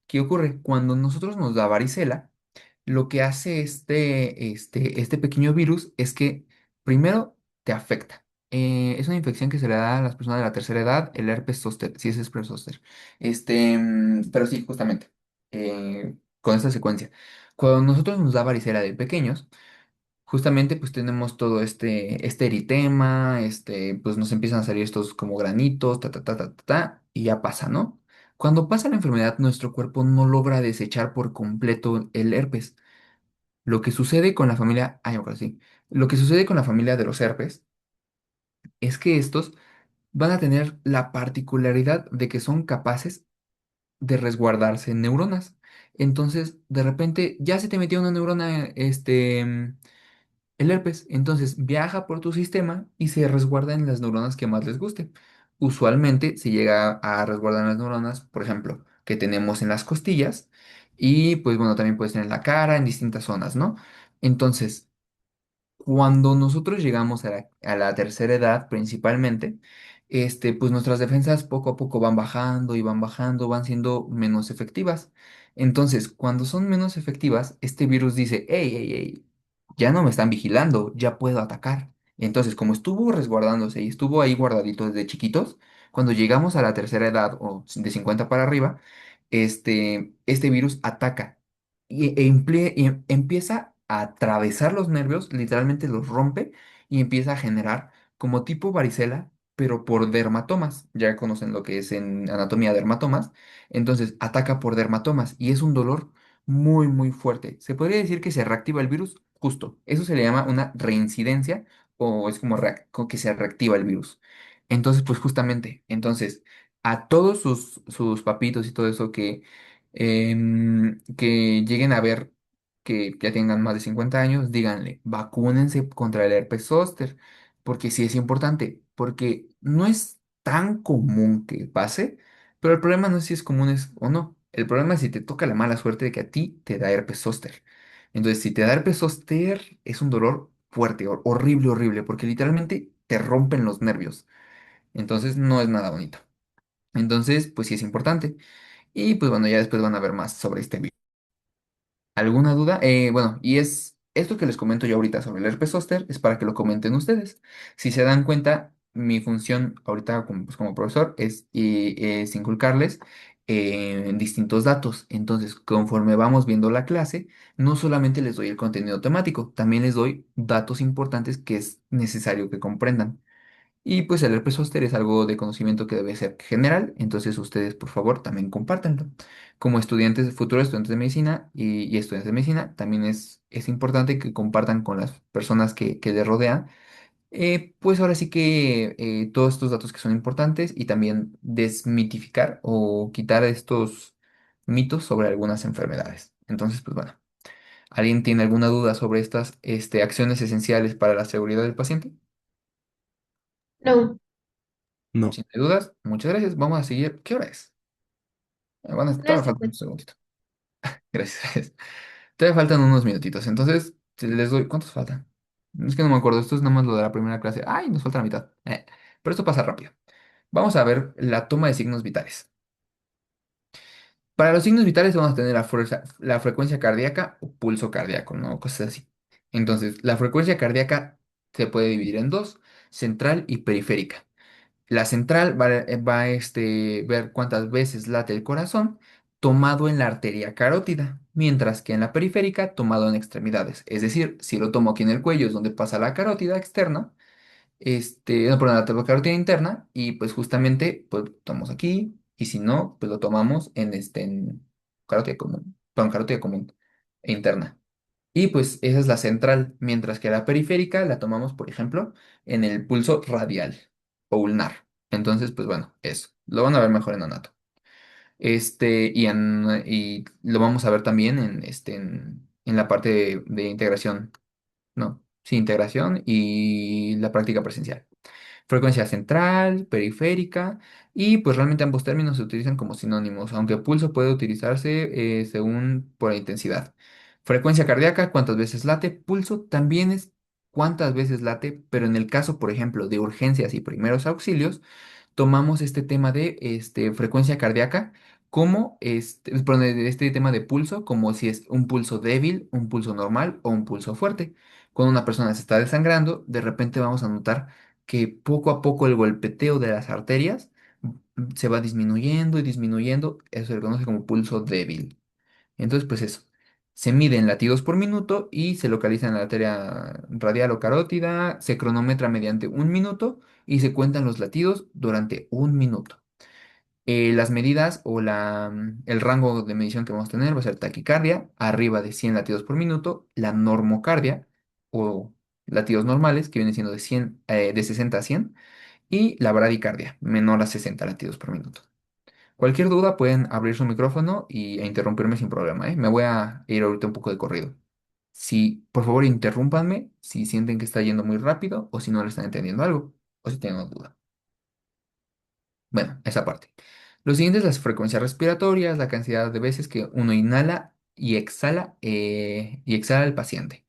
¿Qué ocurre? Cuando nosotros nos da varicela, lo que hace este pequeño virus es que primero te afecta. Es una infección que se le da a las personas de la tercera edad, el herpes zóster, sí es herpes zóster. Pero sí, justamente, con esta secuencia. Cuando nosotros nos da varicela de pequeños, justamente pues tenemos todo este eritema, pues nos empiezan a salir estos como granitos, ta, ta, ta, ta, ta, ta, y ya pasa, ¿no? Cuando pasa la enfermedad, nuestro cuerpo no logra desechar por completo el herpes. Lo que sucede con la familia, ay, ahora sí, lo que sucede con la familia de los herpes es que estos van a tener la particularidad de que son capaces de resguardarse en neuronas. Entonces, de repente, ya se te metió una neurona, el herpes, entonces viaja por tu sistema y se resguarda en las neuronas que más les guste. Usualmente se llega a resguardar en las neuronas, por ejemplo, que tenemos en las costillas y pues bueno, también puede ser en la cara, en distintas zonas, ¿no? Entonces, cuando nosotros llegamos a la tercera edad principalmente, pues nuestras defensas poco a poco van bajando y van bajando, van siendo menos efectivas. Entonces, cuando son menos efectivas, este virus dice, hey, hey, hey, ya no me están vigilando, ya puedo atacar. Entonces, como estuvo resguardándose y estuvo ahí guardadito desde chiquitos, cuando llegamos a la tercera edad o de 50 para arriba, este virus ataca y empieza a atravesar los nervios, literalmente los rompe y empieza a generar como tipo varicela pero por dermatomas. Ya conocen lo que es en anatomía dermatomas. Entonces, ataca por dermatomas y es un dolor muy, muy fuerte. Se podría decir que se reactiva el virus justo. Eso se le llama una reincidencia o es como que se reactiva el virus. Entonces, pues justamente, entonces, a todos sus papitos y todo eso que lleguen a ver que ya tengan más de 50 años, díganle, vacúnense contra el herpes zóster porque sí es importante, porque no es tan común que pase, pero el problema no es si es común o no. El problema es si te toca la mala suerte de que a ti te da herpes zóster. Entonces, si te da herpes zóster, es un dolor fuerte, horrible, horrible, porque literalmente te rompen los nervios. Entonces, no es nada bonito. Entonces, pues sí es importante. Y pues bueno, ya después van a ver más sobre este virus. ¿Alguna duda? Bueno, y es esto que les comento yo ahorita sobre el herpes zóster, es para que lo comenten ustedes. Si se dan cuenta, mi función ahorita como profesor es inculcarles distintos datos. Entonces, conforme vamos viendo la clase, no solamente les doy el contenido temático, también les doy datos importantes que es necesario que comprendan. Y pues el herpes zóster es algo de conocimiento que debe ser general, entonces ustedes por favor también compártanlo. Como estudiantes, futuros estudiantes de medicina y estudiantes de medicina, también es importante que compartan con las personas que les rodean, pues ahora sí que todos estos datos que son importantes y también desmitificar o quitar estos mitos sobre algunas enfermedades. Entonces, pues bueno, ¿alguien tiene alguna duda sobre estas acciones esenciales para la seguridad del paciente? No, No. Si no hay dudas, muchas gracias. Vamos a seguir. ¿Qué hora es? no Todavía es faltan un 50. segundito. Gracias, gracias. Todavía faltan unos minutitos. Entonces, si les doy. ¿Cuántos faltan? Es que no me acuerdo. Esto es nada más lo de la primera clase. ¡Ay! Nos falta la mitad. Pero esto pasa rápido. Vamos a ver la toma de signos vitales. Para los signos vitales vamos a tener la frecuencia cardíaca o pulso cardíaco, ¿no? Cosas así. Entonces, la frecuencia cardíaca se puede dividir en dos, central y periférica. La central va a ver cuántas veces late el corazón tomado en la arteria carótida, mientras que en la periférica tomado en extremidades. Es decir, si lo tomo aquí en el cuello es donde pasa la carótida externa, no, perdón, la carótida interna, y pues justamente pues tomamos aquí, y si no, pues lo tomamos en carótida común, perdón, carótida común e interna. Y pues esa es la central, mientras que la periférica la tomamos, por ejemplo, en el pulso radial o ulnar. Entonces, pues bueno, eso. Lo van a ver mejor en anato. Y lo vamos a ver también en la parte de integración, ¿no? Sí, integración y la práctica presencial. Frecuencia central, periférica, y pues realmente ambos términos se utilizan como sinónimos, aunque pulso puede utilizarse según por la intensidad. Frecuencia cardíaca, cuántas veces late, pulso también es cuántas veces late, pero en el caso, por ejemplo, de urgencias y primeros auxilios, tomamos este tema de frecuencia cardíaca como perdón, de este tema de pulso, como si es un pulso débil, un pulso normal o un pulso fuerte. Cuando una persona se está desangrando, de repente vamos a notar que poco a poco el golpeteo de las arterias se va disminuyendo y disminuyendo. Eso se le conoce como pulso débil. Entonces, pues eso. Se miden latidos por minuto y se localiza en la arteria radial o carótida, se cronometra mediante un minuto y se cuentan los latidos durante un minuto. Las medidas o el rango de medición que vamos a tener va a ser taquicardia, arriba de 100 latidos por minuto, la normocardia o latidos normales, que viene siendo de 60 a 100, y la bradicardia, menor a 60 latidos por minuto. Cualquier duda pueden abrir su micrófono e interrumpirme sin problema, ¿eh? Me voy a ir ahorita un poco de corrido. Si, por favor, interrúmpanme si sienten que está yendo muy rápido o si no le están entendiendo algo o si tienen duda. Bueno, esa parte. Lo siguiente es las frecuencias respiratorias, la cantidad de veces que uno inhala y exhala el paciente.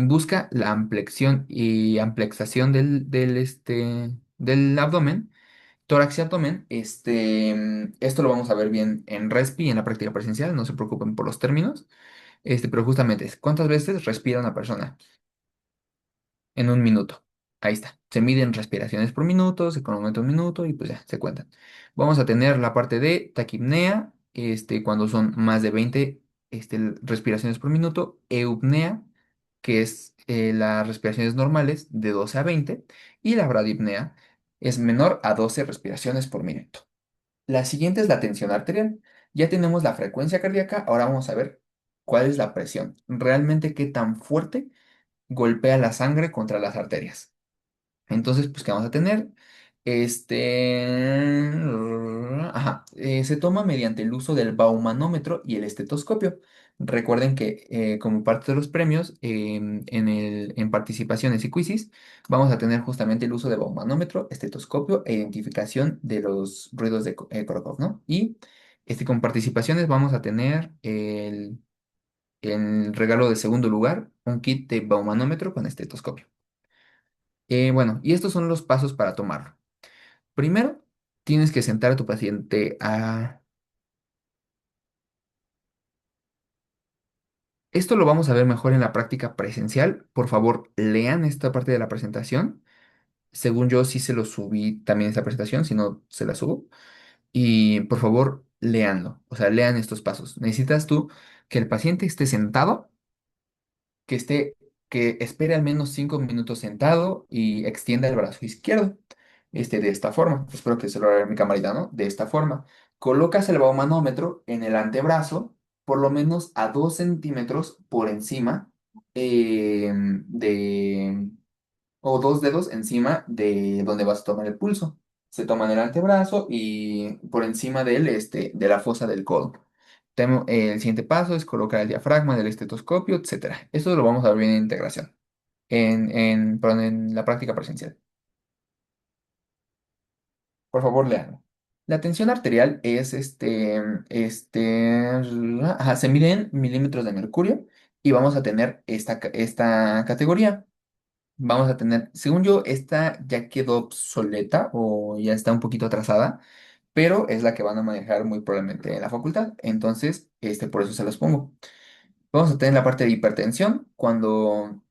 Busca la amplexación y amplexación del del abdomen, tórax y abdomen. Esto lo vamos a ver bien en Respi, en la práctica presencial, no se preocupen por los términos. Pero justamente es, ¿cuántas veces respira una persona en un minuto? Ahí está. Se miden respiraciones por minuto, se cronometra un minuto y pues ya, se cuentan. Vamos a tener la parte de taquipnea, cuando son más de 20 respiraciones por minuto, eupnea, que es las respiraciones normales de 12 a 20, y la bradipnea es menor a 12 respiraciones por minuto. La siguiente es la tensión arterial. Ya tenemos la frecuencia cardíaca, ahora vamos a ver cuál es la presión. Realmente qué tan fuerte golpea la sangre contra las arterias. Entonces, pues, ¿qué vamos a tener? Se toma mediante el uso del baumanómetro y el estetoscopio. Recuerden que como parte de los premios en participaciones y quizzes, vamos a tener justamente el uso de baumanómetro, estetoscopio e identificación de los ruidos de Korokov, ¿no? Y con participaciones vamos a tener el regalo de segundo lugar, un kit de baumanómetro con estetoscopio. Bueno, y estos son los pasos para tomarlo. Primero, tienes que sentar a tu paciente a... Esto lo vamos a ver mejor en la práctica presencial. Por favor, lean esta parte de la presentación. Según yo, sí se lo subí también esta presentación, si no, se la subo. Y por favor, léanlo. O sea, lean estos pasos. Necesitas tú que el paciente esté sentado, que esté, que espere al menos 5 minutos sentado y extienda el brazo izquierdo. De esta forma. Espero que se lo vea mi camarita, ¿no? De esta forma. Colocas el baumanómetro en el antebrazo, por lo menos a 2 centímetros por encima eh, de, o 2 dedos encima de donde vas a tomar el pulso. Se toma en el antebrazo y por encima de él, de la fosa del codo. El siguiente paso es colocar el diafragma del estetoscopio, etcétera. Esto lo vamos a ver bien en integración, perdón, en la práctica presencial. Por favor, léanlo. La tensión arterial es se mide en milímetros de mercurio y vamos a tener esta categoría. Vamos a tener, según yo, esta ya quedó obsoleta o ya está un poquito atrasada, pero es la que van a manejar muy probablemente en la facultad. Entonces, por eso se los pongo. Vamos a tener la parte de hipertensión, bueno,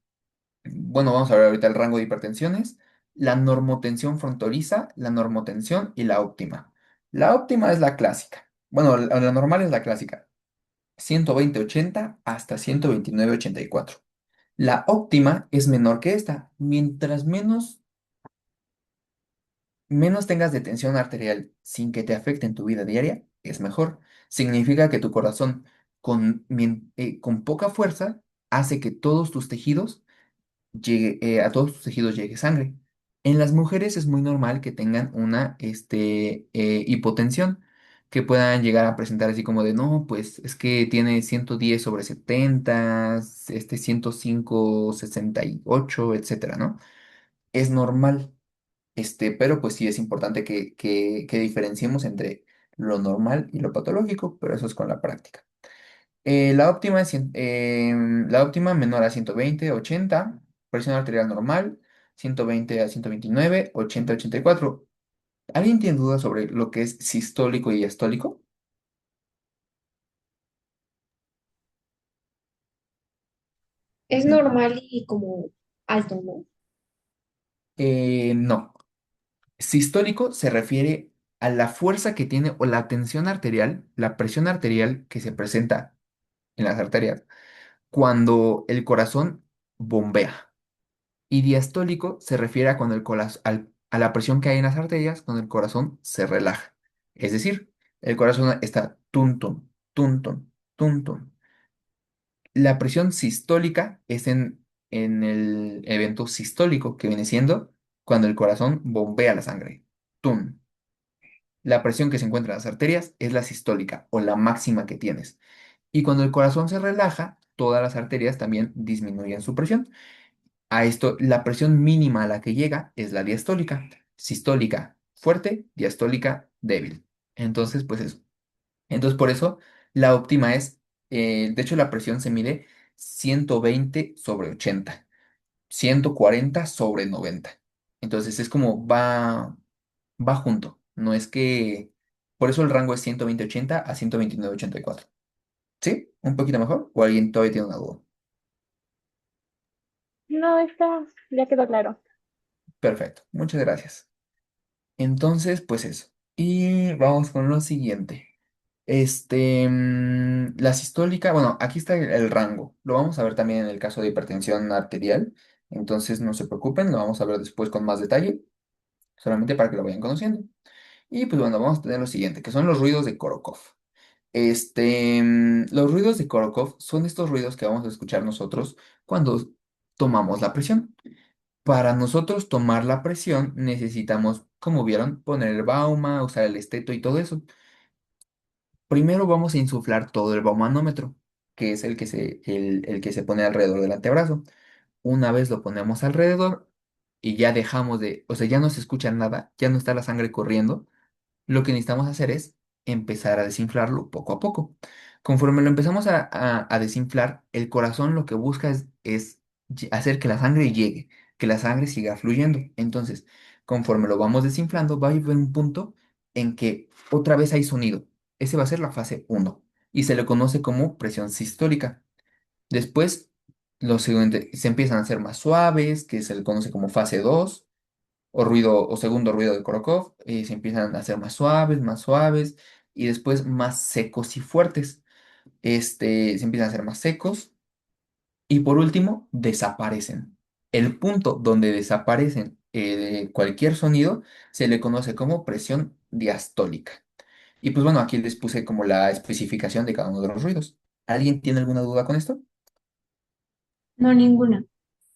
vamos a ver ahorita el rango de hipertensiones, la normotensión frontoriza, la normotensión y la óptima. La óptima es la clásica. Bueno, la normal es la clásica. 120/80 hasta 129/84. La óptima es menor que esta. Mientras menos tengas de tensión arterial sin que te afecte en tu vida diaria, es mejor. Significa que tu corazón con poca fuerza hace que todos tus tejidos a todos tus tejidos llegue sangre. En las mujeres es muy normal que tengan una hipotensión, que puedan llegar a presentar así como de, no, pues es que tiene 110/70, 105/68, etcétera, ¿no? Es normal, pero pues sí es importante que diferenciemos entre lo normal y lo patológico, pero eso es con la práctica. La óptima menor a 120/80, presión arterial normal, 120/129, 80/84. ¿Alguien tiene dudas sobre lo que es sistólico y diastólico? Es normal y como alto, ¿no? No. Sistólico se refiere a la fuerza que tiene o la tensión arterial, la presión arterial que se presenta en las arterias cuando el corazón bombea. Y diastólico se refiere a cuando a la presión que hay en las arterias, cuando el corazón se relaja. Es decir, el corazón está tum tum, tum tum, tum tum. La presión sistólica es en el evento sistólico, que viene siendo cuando el corazón bombea la sangre. Tum. La presión que se encuentra en las arterias es la sistólica o la máxima que tienes. Y cuando el corazón se relaja, todas las arterias también disminuyen su presión. A esto, la presión mínima a la que llega es la diastólica. Sistólica fuerte, diastólica débil. Entonces, pues eso. Entonces, por eso, la óptima es, de hecho, la presión se mide 120/80, 140/90. Entonces es como va junto. No es que, por eso el rango es 120/80 a 129/84. ¿Sí? ¿Un poquito mejor? ¿O alguien todavía tiene una duda? No, está, ya quedó claro. Perfecto, muchas gracias. Entonces, pues eso. Y vamos con lo siguiente. La sistólica, bueno, aquí está el rango. Lo vamos a ver también en el caso de hipertensión arterial. Entonces, no se preocupen, lo vamos a ver después con más detalle, solamente para que lo vayan conociendo. Y pues bueno, vamos a tener lo siguiente, que son los ruidos de Korokov. Los ruidos de Korokov son estos ruidos que vamos a escuchar nosotros cuando tomamos la presión. Para nosotros tomar la presión necesitamos, como vieron, poner el bauma, usar el esteto y todo eso. Primero vamos a insuflar todo el baumanómetro, que es el que se pone alrededor del antebrazo. Una vez lo ponemos alrededor y ya dejamos de, o sea, ya no se escucha nada, ya no está la sangre corriendo, lo que necesitamos hacer es empezar a desinflarlo poco a poco. Conforme lo empezamos a desinflar, el corazón lo que busca es hacer que la sangre llegue, que la sangre siga fluyendo. Entonces, conforme lo vamos desinflando, va a haber un punto en que otra vez hay sonido. Ese va a ser la fase uno y se le conoce como presión sistólica. Después, se empiezan a hacer más suaves, que se le conoce como fase 2 o ruido o segundo ruido de Korokov, se empiezan a hacer más suaves y después más secos y fuertes. Se empiezan a hacer más secos y por último desaparecen. El punto donde desaparecen de cualquier sonido se le conoce como presión diastólica. Y pues bueno, aquí les puse como la especificación de cada uno de los ruidos. ¿Alguien tiene alguna duda con esto? No, ninguna.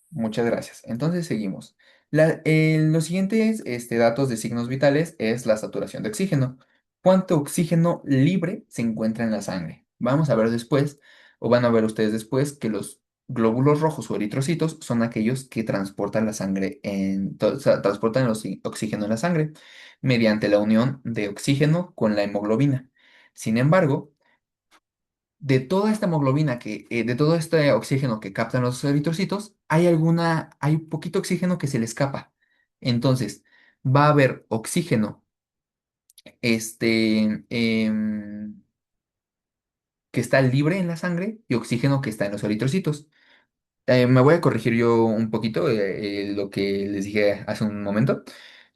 Muchas gracias. Entonces seguimos. Los siguientes datos de signos vitales es la saturación de oxígeno. ¿Cuánto oxígeno libre se encuentra en la sangre? Vamos a ver después, o van a ver ustedes después, que los glóbulos rojos o eritrocitos son aquellos que transportan la sangre o sea, transportan el oxígeno en la sangre mediante la unión de oxígeno con la hemoglobina. Sin embargo, de toda esta hemoglobina de todo este oxígeno que captan los eritrocitos, hay poquito oxígeno que se le escapa. Entonces, va a haber oxígeno, este, em, que está libre en la sangre y oxígeno que está en los eritrocitos. Me voy a corregir yo un poquito lo que les dije hace un momento.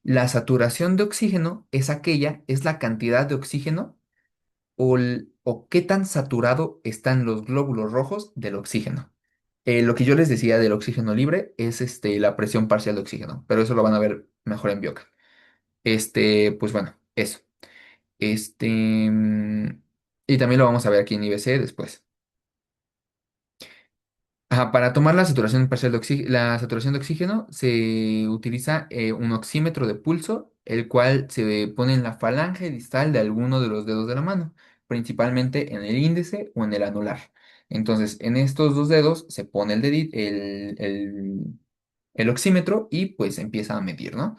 La saturación de oxígeno es la cantidad de oxígeno o qué tan saturado están los glóbulos rojos del oxígeno. Lo que yo les decía del oxígeno libre es la presión parcial de oxígeno, pero eso lo van a ver mejor en Bioca. Pues bueno, eso. Este, mm, y también lo vamos a ver aquí en IBC después. Ajá, para tomar la saturación parcial la saturación de oxígeno se utiliza un oxímetro de pulso, el cual se pone en la falange distal de alguno de los dedos de la mano, principalmente en el índice o en el anular. Entonces, en estos dos dedos se pone el oxímetro y pues empieza a medir, ¿no?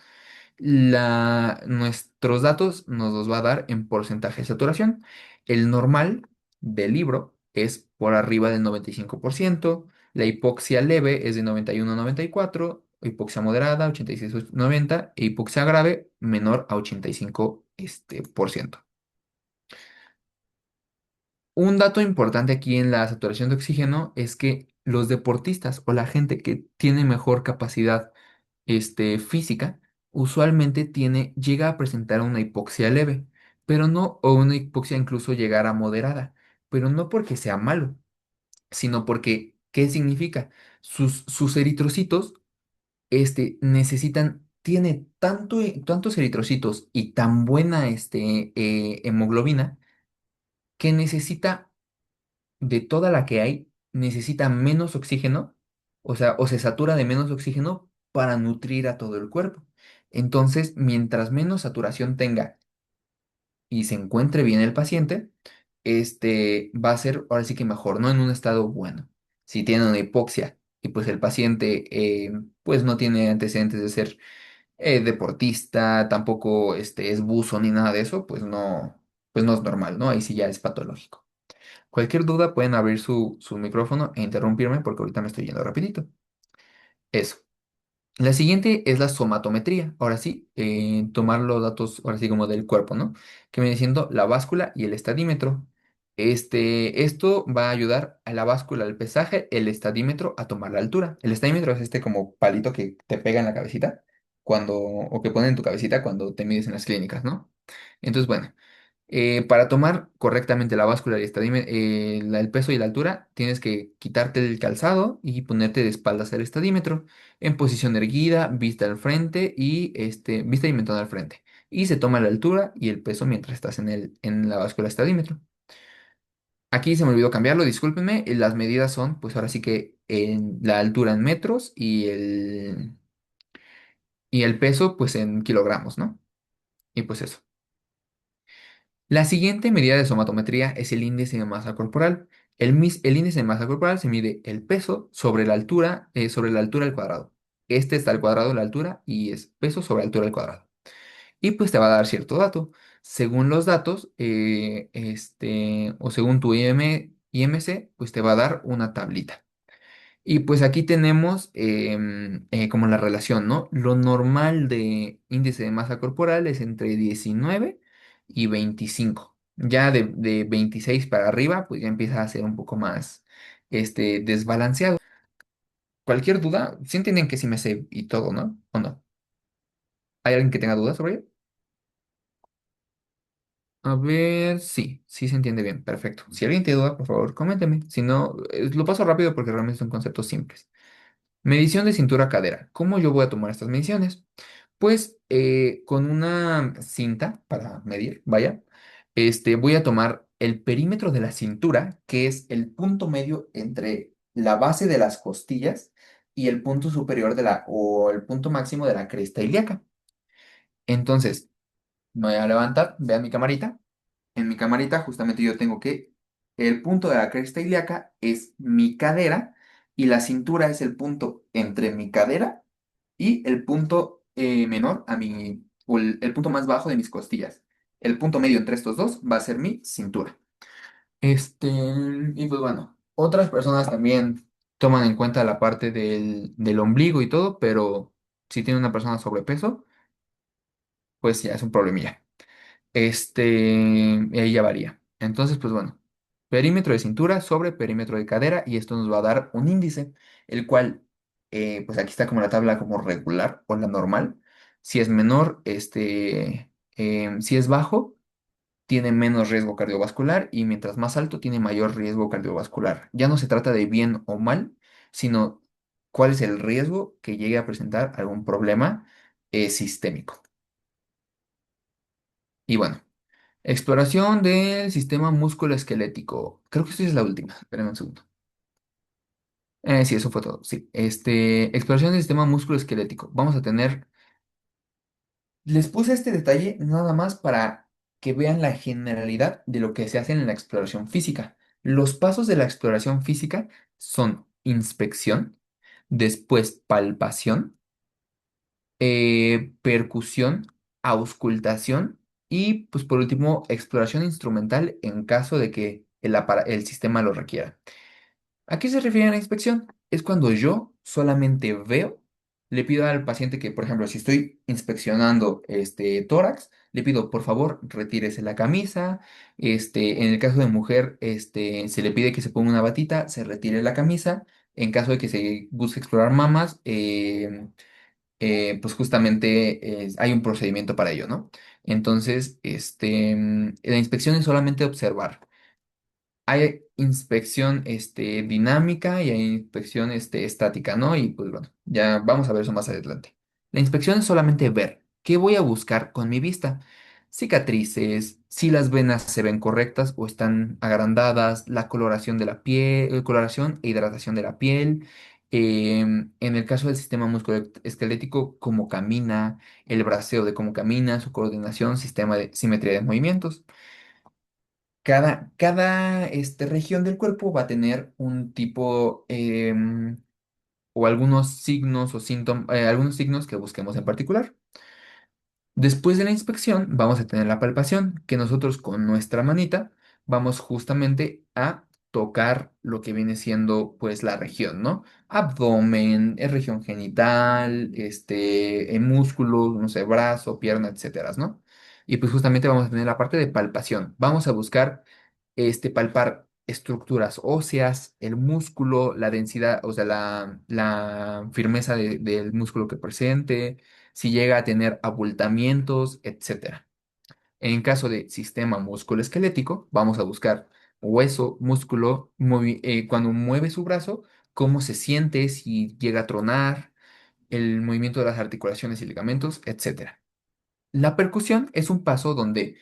Nuestros datos nos los va a dar en porcentaje de saturación. El normal del libro es por arriba del 95%, la hipoxia leve es de 91 a 94, hipoxia moderada 86 a 90 e hipoxia grave menor a 85 por ciento. Un dato importante aquí en la saturación de oxígeno es que los deportistas o la gente que tiene mejor capacidad física, usualmente llega a presentar una hipoxia leve, pero no, o una hipoxia incluso llegar a moderada, pero no porque sea malo, sino porque, ¿qué significa? Sus eritrocitos, tiene tantos eritrocitos y tan buena, hemoglobina, que necesita de toda la que hay, necesita menos oxígeno, o sea, o se satura de menos oxígeno para nutrir a todo el cuerpo. Entonces, mientras menos saturación tenga y se encuentre bien el paciente, va a ser ahora sí que mejor, ¿no? En un estado bueno. Si tiene una hipoxia y pues el paciente pues no tiene antecedentes de ser deportista, tampoco es buzo ni nada de eso, pues no es normal, ¿no? Ahí sí ya es patológico. Cualquier duda pueden abrir su micrófono e interrumpirme porque ahorita me estoy yendo rapidito. Eso. La siguiente es la somatometría. Ahora sí, tomar los datos, ahora sí como del cuerpo, ¿no? Que viene siendo la báscula y el estadímetro. Esto va a ayudar a la báscula al pesaje, el estadímetro a tomar la altura. El estadímetro es este como palito que te pega en la cabecita o que ponen en tu cabecita cuando te mides en las clínicas, ¿no? Entonces, bueno. Para tomar correctamente la báscula y el peso y la altura, tienes que quitarte el calzado y ponerte de espaldas al estadímetro, en posición erguida, vista al frente vista y mentón al frente. Y se toma la altura y el peso mientras estás en la báscula estadímetro. Aquí se me olvidó cambiarlo, discúlpenme. Las medidas son, pues ahora sí que en la altura en metros y el peso, pues en kilogramos, ¿no? Y pues eso. La siguiente medida de somatometría es el índice de masa corporal. El índice de masa corporal se mide el peso sobre la altura al cuadrado. Este está al cuadrado de la altura y es peso sobre altura al cuadrado. Y pues te va a dar cierto dato. Según los datos, o según tu IMC, pues te va a dar una tablita. Y pues aquí tenemos como la relación, ¿no? Lo normal de índice de masa corporal es entre 19 y 25. Ya de 26 para arriba, pues ya empieza a ser un poco más desbalanceado. Cualquier duda, sí entienden que sí me sé y todo, ¿no? ¿O no? ¿Hay alguien que tenga dudas sobre ello? A ver, sí se entiende bien, perfecto. Si alguien tiene duda, por favor, coménteme. Si no, lo paso rápido porque realmente son conceptos simples. Medición de cintura-cadera. ¿Cómo yo voy a tomar estas mediciones? Pues con una cinta para medir, vaya, voy a tomar el perímetro de la cintura, que es el punto medio entre la base de las costillas y el punto superior o el punto máximo de la cresta ilíaca. Entonces, me voy a levantar, vean mi camarita. En mi camarita justamente yo tengo que el punto de la cresta ilíaca es mi cadera y la cintura es el punto entre mi cadera y el punto menor o el punto más bajo de mis costillas. El punto medio entre estos dos va a ser mi cintura. Este, y pues bueno, otras personas también toman en cuenta la parte del ombligo y todo, pero si tiene una persona sobrepeso, pues ya es un problemilla. Ahí ya varía. Entonces, pues bueno, perímetro de cintura sobre perímetro de cadera y esto nos va a dar un índice, el cual, pues aquí está como la tabla como regular o la normal. Si es menor, si es bajo, tiene menos riesgo cardiovascular y mientras más alto, tiene mayor riesgo cardiovascular. Ya no se trata de bien o mal, sino cuál es el riesgo que llegue a presentar algún problema sistémico. Y bueno. Exploración del sistema musculoesquelético. Creo que esta es la última. Espérenme un segundo. Sí, eso fue todo. Sí. Exploración del sistema musculoesquelético. Vamos a tener. Les puse este detalle nada más para que vean la generalidad de lo que se hace en la exploración física. Los pasos de la exploración física son inspección, después palpación, percusión, auscultación y, pues por último, exploración instrumental en caso de que el sistema lo requiera. ¿A qué se refiere la inspección? Es cuando yo solamente veo, le pido al paciente que, por ejemplo, si estoy inspeccionando este tórax, le pido, por favor, retírese la camisa. En el caso de mujer, se le pide que se ponga una batita, se retire la camisa. En caso de que se busque explorar mamas, pues justamente hay un procedimiento para ello, ¿no? Entonces, la inspección es solamente observar. Hay inspección dinámica y hay inspección estática, ¿no? Y pues bueno, ya vamos a ver eso más adelante. La inspección es solamente ver qué voy a buscar con mi vista. Cicatrices, si las venas se ven correctas o están agrandadas, la coloración de la piel, coloración e hidratación de la piel. En el caso del sistema musculoesquelético, cómo camina, el braceo de cómo camina, su coordinación, sistema de simetría de movimientos. Cada región del cuerpo va a tener un tipo o algunos signos o síntomas, algunos signos que busquemos en particular. Después de la inspección vamos a tener la palpación, que nosotros con nuestra manita vamos justamente a tocar lo que viene siendo pues la región, ¿no? Abdomen, región genital, músculos, no sé, brazo, pierna, etcétera, ¿no? Y pues justamente vamos a tener la parte de palpación. Vamos a buscar palpar estructuras óseas, el músculo, la densidad, o sea, la firmeza del músculo que presente, si llega a tener abultamientos, etcétera. En caso de sistema musculoesquelético, vamos a buscar hueso, músculo, cuando mueve su brazo, cómo se siente, si llega a tronar, el movimiento de las articulaciones y ligamentos, etcétera. La percusión es un paso donde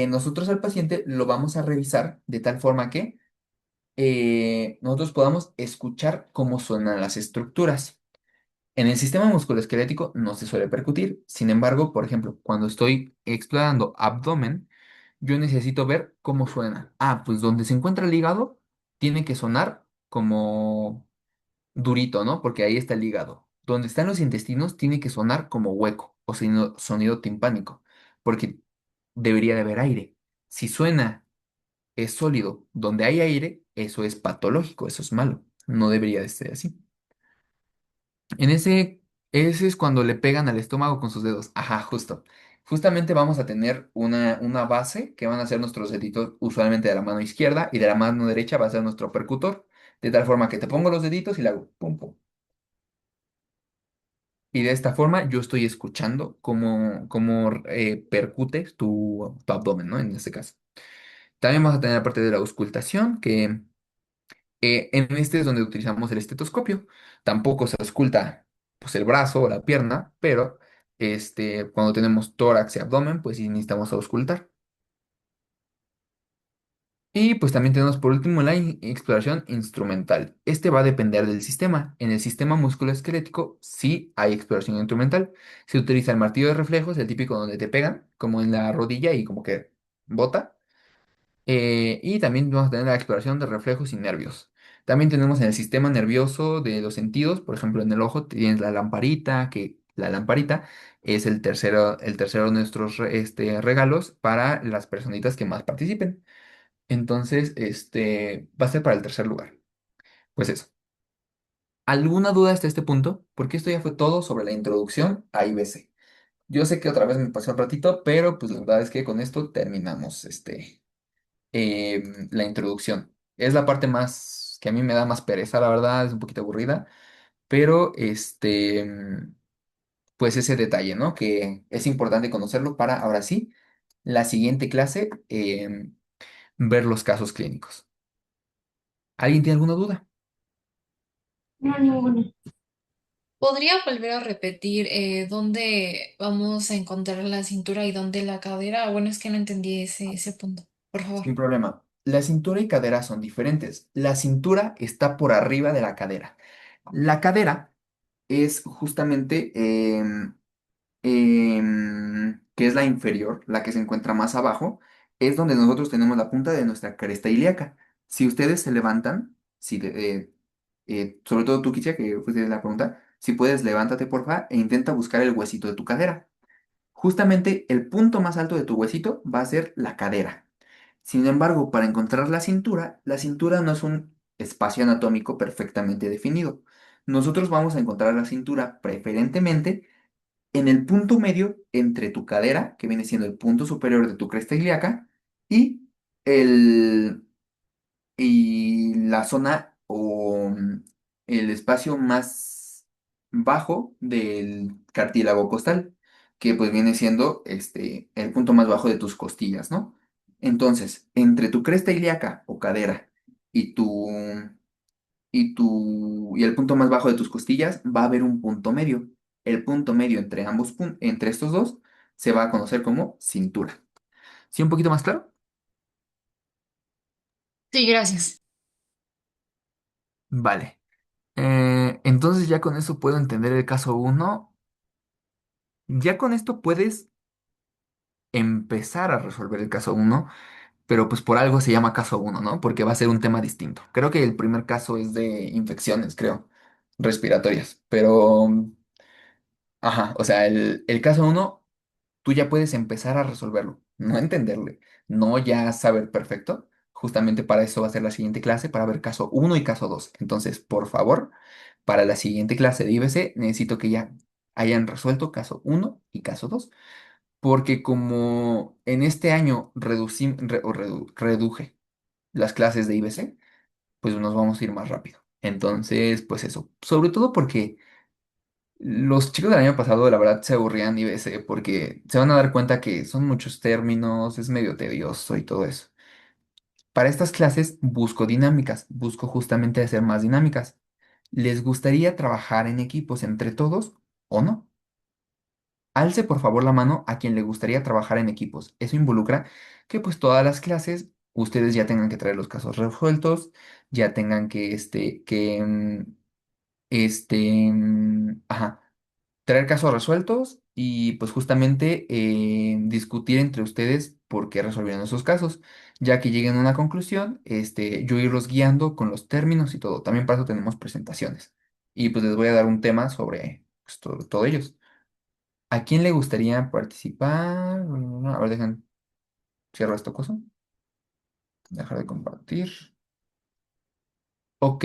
nosotros al paciente lo vamos a revisar de tal forma que nosotros podamos escuchar cómo suenan las estructuras. En el sistema musculoesquelético no se suele percutir. Sin embargo, por ejemplo, cuando estoy explorando abdomen, yo necesito ver cómo suena. Ah, pues donde se encuentra el hígado, tiene que sonar como durito, ¿no? Porque ahí está el hígado. Donde están los intestinos, tiene que sonar como hueco o sonido timpánico, porque debería de haber aire. Si suena es sólido, donde hay aire, eso es patológico, eso es malo. No debería de ser así. En ese es cuando le pegan al estómago con sus dedos. Ajá, justo. Justamente vamos a tener una base que van a ser nuestros deditos usualmente de la mano izquierda y de la mano derecha va a ser nuestro percutor. De tal forma que te pongo los deditos y le hago pum pum. Y de esta forma yo estoy escuchando cómo percutes tu abdomen, ¿no? En este caso. También vamos a tener la parte de la auscultación, que en este es donde utilizamos el estetoscopio. Tampoco se ausculta pues, el brazo o la pierna, pero cuando tenemos tórax y abdomen, pues sí necesitamos auscultar. Y pues también tenemos por último la exploración instrumental. Este va a depender del sistema. En el sistema musculoesquelético sí hay exploración instrumental. Se utiliza el martillo de reflejos, el típico donde te pegan, como en la rodilla y como que bota. Y también vamos a tener la exploración de reflejos y nervios. También tenemos en el sistema nervioso de los sentidos, por ejemplo, en el ojo tienes la lamparita, que la lamparita es el tercero de nuestros regalos para las personitas que más participen. Entonces, va a ser para el tercer lugar. Pues eso. ¿Alguna duda hasta este punto? Porque esto ya fue todo sobre la introducción a IBC. Yo sé que otra vez me pasó un ratito, pero pues la verdad es que con esto terminamos la introducción. Es la parte más que a mí me da más pereza, la verdad, es un poquito aburrida, pero pues ese detalle, ¿no? Que es importante conocerlo para ahora sí, la siguiente clase, ver los casos clínicos. ¿Alguien tiene alguna duda? No, ninguno. ¿Podría volver a repetir dónde vamos a encontrar la cintura y dónde la cadera? Bueno, es que no entendí ese punto. Por favor. Sin problema. La cintura y cadera son diferentes. La cintura está por arriba de la cadera. La cadera es justamente que es la inferior, la que se encuentra más abajo, es donde nosotros tenemos la punta de nuestra cresta ilíaca. Si ustedes se levantan, sobre todo tú, Kitia, que fuiste la pregunta, si puedes, levántate, porfa, e intenta buscar el huesito de tu cadera. Justamente el punto más alto de tu huesito va a ser la cadera. Sin embargo, para encontrar la cintura no es un espacio anatómico perfectamente definido. Nosotros vamos a encontrar la cintura preferentemente en el punto medio entre tu cadera, que viene siendo el punto superior de tu cresta ilíaca, y, el, y la zona o el espacio más bajo del cartílago costal, que pues viene siendo el punto más bajo de tus costillas, ¿no? Entonces, entre tu cresta ilíaca o cadera y y el punto más bajo de tus costillas va a haber un punto medio. El punto medio entre entre estos dos se va a conocer como cintura. ¿Sí, un poquito más claro? Sí, gracias. Vale. Entonces ya con eso puedo entender el caso uno. Ya con esto puedes empezar a resolver el caso uno, pero pues por algo se llama caso uno, ¿no? Porque va a ser un tema distinto. Creo que el primer caso es de infecciones, creo, respiratorias, pero, ajá, o sea, el caso uno tú ya puedes empezar a resolverlo, no entenderle, no ya saber perfecto, Justamente para eso va a ser la siguiente clase, para ver caso uno y caso 2. Entonces, por favor, para la siguiente clase de IBC necesito que ya hayan resuelto caso uno y caso 2, porque como en este año reduje las clases de IBC, pues nos vamos a ir más rápido. Entonces, pues eso, sobre todo porque los chicos del año pasado, la verdad, se aburrían IBC porque se van a dar cuenta que son muchos términos, es medio tedioso y todo eso. Para estas clases busco dinámicas, busco justamente hacer más dinámicas. ¿Les gustaría trabajar en equipos entre todos o no? Alce por favor la mano a quien le gustaría trabajar en equipos. Eso involucra que pues todas las clases ustedes ya tengan que traer los casos resueltos, ya tengan que ajá, traer casos resueltos y pues justamente discutir entre ustedes por qué resolvieron esos casos, ya que lleguen a una conclusión, yo irlos guiando con los términos y todo. También para eso tenemos presentaciones. Y pues les voy a dar un tema sobre pues, todo ellos. ¿A quién le gustaría participar? A ver, dejen, cierro esto cosa. Dejar de compartir. Ok.